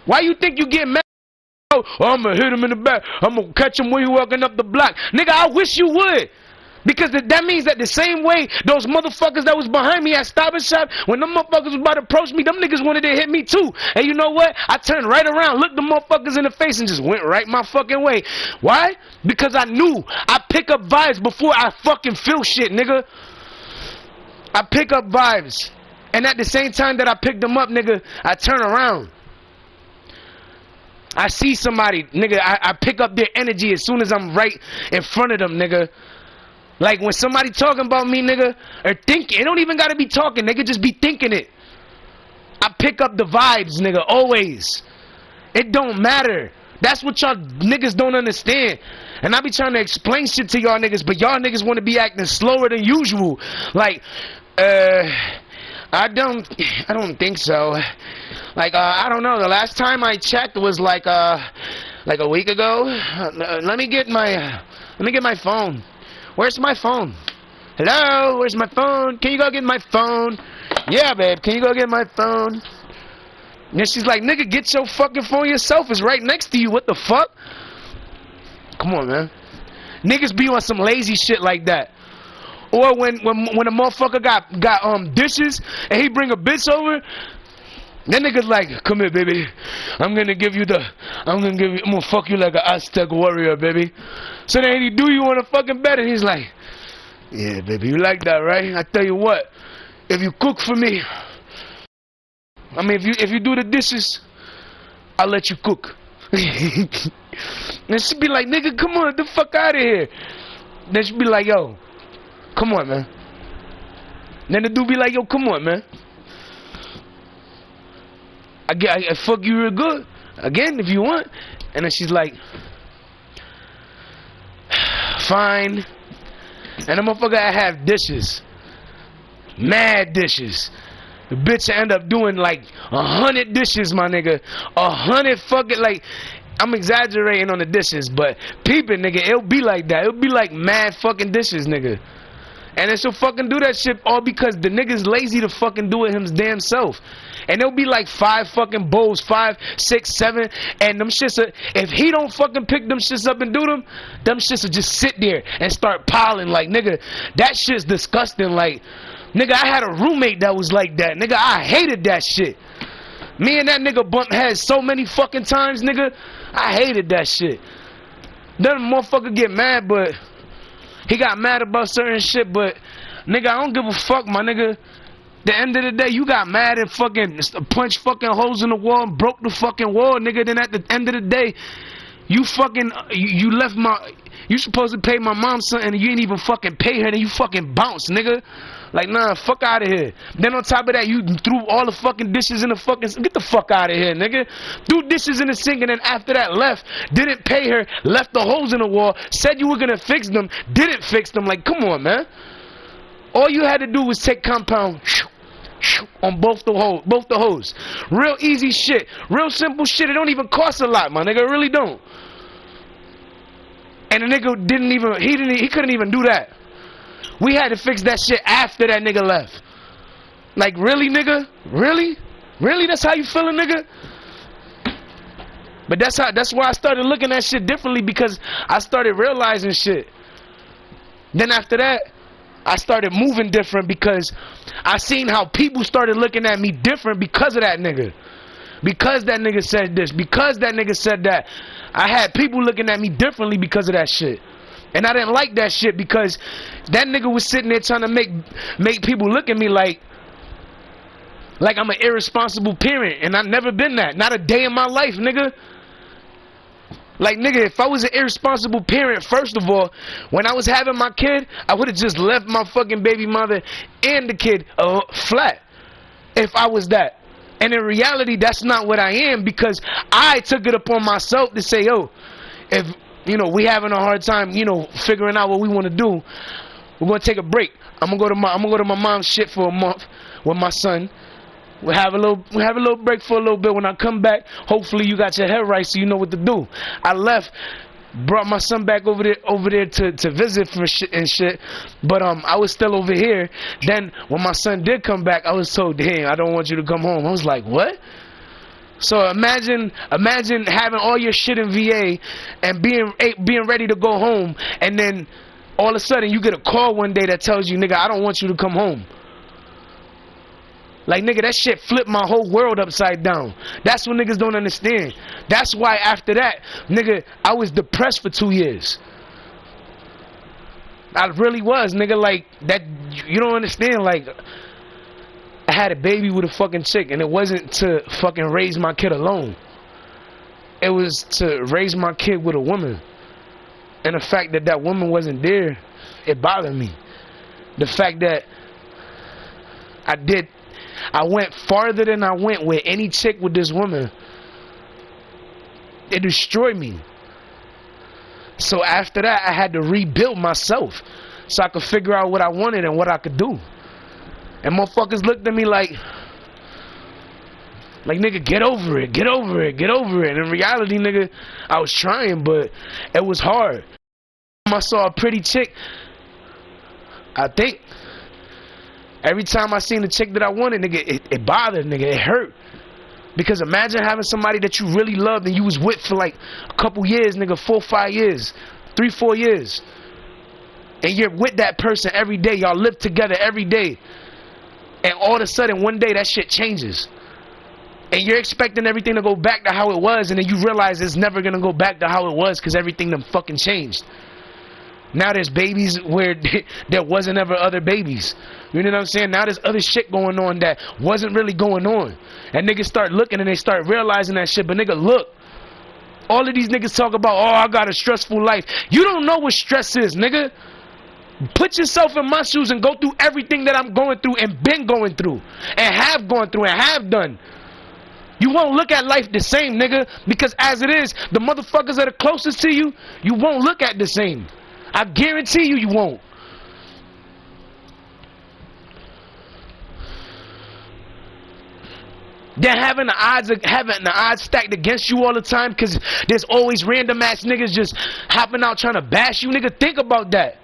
A: Why you think you get mad? Oh, I'm gonna hit him in the back. I'm gonna catch him when he walking up the block. Nigga, I wish you would. Because that means that the same way those motherfuckers that was behind me at Stop and Shop, when them motherfuckers was about to approach me, them niggas wanted to hit me too. And you know what? I turned right around, looked them motherfuckers in the face, and just went right my fucking way. Why? Because I knew I pick up vibes before I fucking feel shit, nigga. I pick up vibes. And at the same time that I pick them up, nigga, I turn around. I see somebody, nigga, I pick up their energy as soon as I'm right in front of them, nigga. Like, when somebody talking about me, nigga, or thinking, it don't even gotta be talking, they could just be thinking it. I pick up the vibes, nigga, always. It don't matter. That's what y'all niggas don't understand. And I be trying to explain shit to y'all niggas, but y'all niggas want to be acting slower than usual. Like, I don't think so. Like, I don't know. The last time I checked was like a week ago. Let me get my phone. Where's my phone? Hello? Where's my phone? Can you go get my phone? Yeah, babe. Can you go get my phone? And she's like, nigga, get your fucking phone yourself. It's right next to you. What the fuck? Come on, man. Niggas be on some lazy shit like that. Or when a motherfucker got dishes and he bring a bitch over, that nigga's like, come here, baby. I'm gonna fuck you like an Aztec warrior, baby. So then he do you on a fucking bed and he's like, yeah, baby, you like that, right? I tell you what, if you cook for me, I mean, if you do the dishes, I'll let you cook. And she be like, nigga, come on, get the fuck out of here. Then she be like, yo, come on, man. Then the dude be like, yo, come on, man. I fuck you real good. Again, if you want. And then she's like, fine. And the motherfucker have dishes. Mad dishes. The bitch end up doing like 100 dishes, my nigga. 100 fucking, like, I'm exaggerating on the dishes, but peeping, nigga, it'll be like that. It'll be like mad fucking dishes, nigga. And then she'll fucking do that shit all because the nigga's lazy to fucking do it his damn self. And there'll be like 5 fucking bowls, 5, 6, 7, and them shits are, if he don't fucking pick them shits up and do them shits will just sit there and start piling. Like, nigga, that shit's disgusting. Like, nigga, I had a roommate that was like that. Nigga, I hated that shit. Me and that nigga bumped heads so many fucking times, nigga. I hated that shit. Then the motherfucker get mad, but he got mad about certain shit, but nigga, I don't give a fuck, my nigga. The end of the day, you got mad and fucking punched fucking holes in the wall and broke the fucking wall, nigga. Then at the end of the day, you fucking, you left my, you supposed to pay my mom something and you ain't even fucking pay her, and you fucking bounce, nigga. Like, nah, fuck out of here. Then on top of that, you threw all the fucking dishes in the fucking, get the fuck out of here, nigga. Threw dishes in the sink and then after that left, didn't pay her, left the holes in the wall, said you were gonna fix them, didn't fix them. Like, come on, man. All you had to do was take compound on both the hoes. Real easy shit. Real simple shit. It don't even cost a lot, my nigga. It really don't. And the nigga didn't even, he couldn't even do that. We had to fix that shit after that nigga left. Like, really, nigga? Really? Really? That's how you feeling, nigga? But that's why I started looking at shit differently, because I started realizing shit. Then after that, I started moving different because I seen how people started looking at me different because of that nigga. Because that nigga said this, because that nigga said that. I had people looking at me differently because of that shit. And I didn't like that shit because that nigga was sitting there trying to make people look at me like I'm an irresponsible parent, and I've never been that. Not a day in my life, nigga. Like, nigga, if I was an irresponsible parent, first of all, when I was having my kid, I would have just left my fucking baby mother and the kid flat. If I was that. And in reality, that's not what I am, because I took it upon myself to say, yo, if, you know, we having a hard time, you know, figuring out what we want to do, we're gonna take a break. I'm gonna go to my mom's shit for a month with my son. We'll have a little break for a little bit. When I come back, hopefully you got your head right so you know what to do. I left, brought my son back over there to visit for shit and shit. But I was still over here. Then when my son did come back, I was told, "Damn, I don't want you to come home." I was like, "What?" So imagine having all your shit in VA and being ready to go home, and then all of a sudden you get a call one day that tells you, "Nigga, I don't want you to come home." Like, nigga, that shit flipped my whole world upside down. That's what niggas don't understand. That's why after that, nigga, I was depressed for 2 years. I really was, nigga. Like, that, you don't understand. Like, I had a baby with a fucking chick, and it wasn't to fucking raise my kid alone. It was to raise my kid with a woman. And the fact that that woman wasn't there, it bothered me. The fact that I went farther than I went with any chick with this woman. It destroyed me. So after that, I had to rebuild myself so I could figure out what I wanted and what I could do. And motherfuckers looked at me like, nigga, get over it, get over it, get over it. And in reality, nigga, I was trying, but it was hard. I saw a pretty chick, I think, every time I seen the chick that I wanted, nigga, it bothered, nigga, it hurt. Because imagine having somebody that you really loved and you was with for like a couple years, nigga, 4 or 5 years, 3 or 4 years. And you're with that person every day, y'all live together every day. And all of a sudden, one day, that shit changes. And you're expecting everything to go back to how it was, and then you realize it's never gonna go back to how it was because everything done fucking changed. Now there's babies where there wasn't ever other babies. You know what I'm saying? Now there's other shit going on that wasn't really going on. And niggas start looking and they start realizing that shit. But nigga, look. All of these niggas talk about, oh, I got a stressful life. You don't know what stress is, nigga. Put yourself in my shoes and go through everything that I'm going through and been going through. And have gone through and have done. You won't look at life the same, nigga. Because as it is, the motherfuckers that are closest to you, you won't look at the same. I guarantee you, you won't. Then having the odds stacked against you all the time because there's always random ass niggas just hopping out trying to bash you. Nigga, think about that.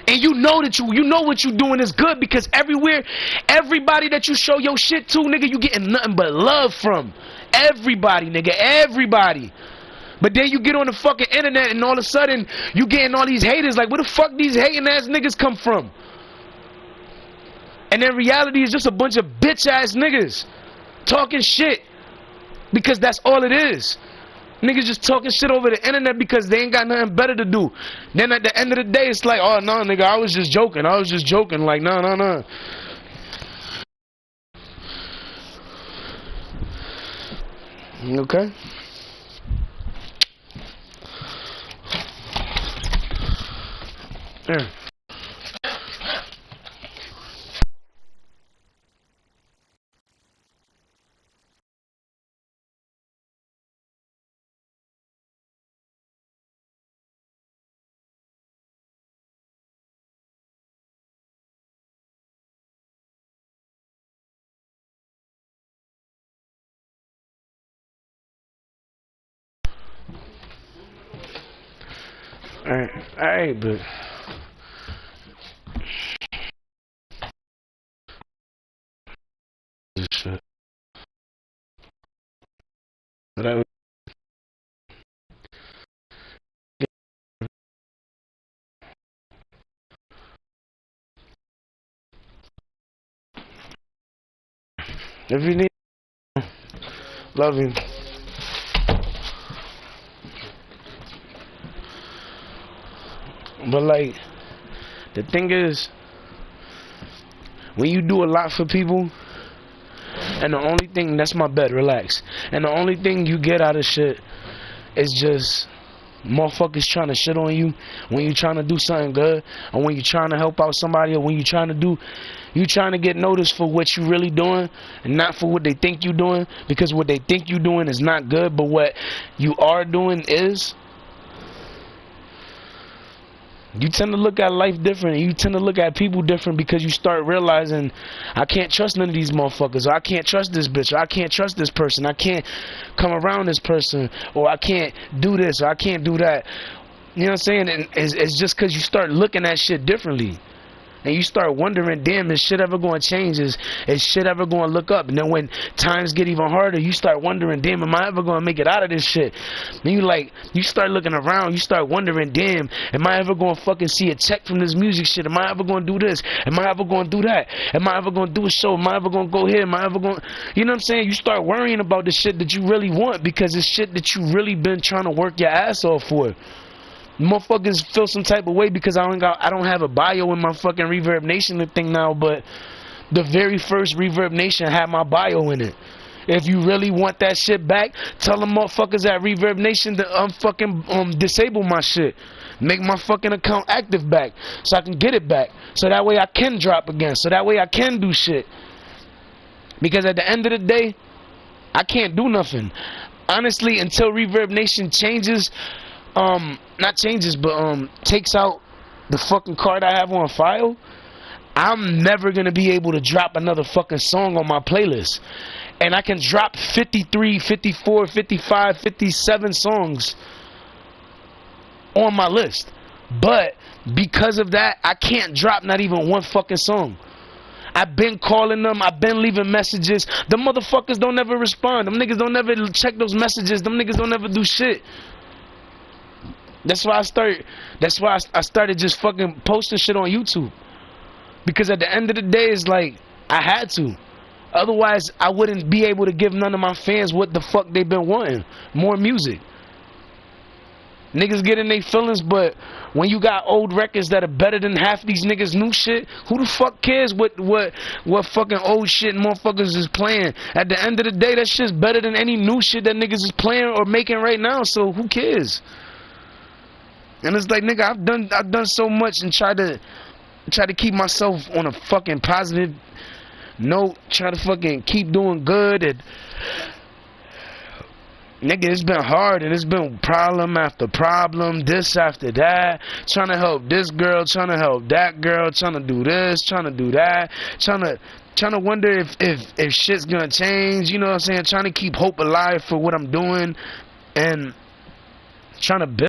A: And you know that you know what you doing is good, because everywhere, everybody that you show your shit to, nigga, you getting nothing but love from. Everybody, nigga, everybody. But then you get on the fucking internet and all of a sudden you getting all these haters. Like, where the fuck these hating ass niggas come from? And in reality, it's just a bunch of bitch ass niggas talking shit, because that's all it is. Niggas just talking shit over the internet because they ain't got nothing better to do. Then at the end of the day, it's like, oh no, nigga, I was just joking. Like, no. Okay. Yeah. Alright, but shit. But if you need, love you. But like, the thing is, when you do a lot for people, and the only thing, that's my bed, relax. And the only thing you get out of shit is just motherfuckers trying to shit on you when you trying to do something good, or when you trying to help out somebody, or when you trying to get noticed for what you really doing and not for what they think you doing, because what they think you doing is not good, but what you are doing is. You tend to look at life different, and you tend to look at people different, because you start realizing, I can't trust none of these motherfuckers, or I can't trust this bitch, or I can't trust this person, I can't come around this person, or I can't do this, or I can't do that. You know what I'm saying? And it's just because you start looking at shit differently. And you start wondering, damn, is shit ever going to change? Is shit ever going to look up? And then when times get even harder, you start wondering, damn, am I ever going to make it out of this shit? And you start looking around, you start wondering, damn, am I ever going to fucking see a check from this music shit? Am I ever going to do this? Am I ever going to do that? Am I ever going to do a show? Am I ever going to go here? Am I ever going to... You know what I'm saying? You start worrying about the shit that you really want, because it's shit that you really been trying to work your ass off for. Motherfuckers feel some type of way because I don't have a bio in my fucking Reverb Nation thing now, but the very first Reverb Nation had my bio in it. If you really want that shit back, tell them motherfuckers at Reverb Nation to fucking disable my shit. Make my fucking account active back so I can get it back. So that way I can drop again. So that way I can do shit. Because at the end of the day, I can't do nothing. Honestly, until Reverb Nation changes, not changes, but takes out the fucking card I have on file, I'm never gonna be able to drop another fucking song on my playlist. And I can drop 53, 54, 55, 57 songs on my list. But because of that, I can't drop not even one fucking song. I've been calling them, I've been leaving messages. The motherfuckers don't ever respond. Them niggas don't ever check those messages. Them niggas don't ever do shit. That's why I started just fucking posting shit on YouTube. Because at the end of the day, it's like, I had to. Otherwise, I wouldn't be able to give none of my fans what the fuck they been wanting. More music. Niggas get in their feelings, but when you got old records that are better than half these niggas' new shit, who the fuck cares what fucking old shit motherfuckers is playing? At the end of the day, that shit's better than any new shit that niggas is playing or making right now, so who cares? And it's like, nigga, I've done so much and try to keep myself on a fucking positive note, try to fucking keep doing good, and nigga, it's been hard, and it's been problem after problem, this after that, trying to help this girl, trying to help that girl, trying to do this, trying to do that, trying to wonder if shit's gonna change, you know what I'm saying, trying to keep hope alive for what I'm doing, and trying to build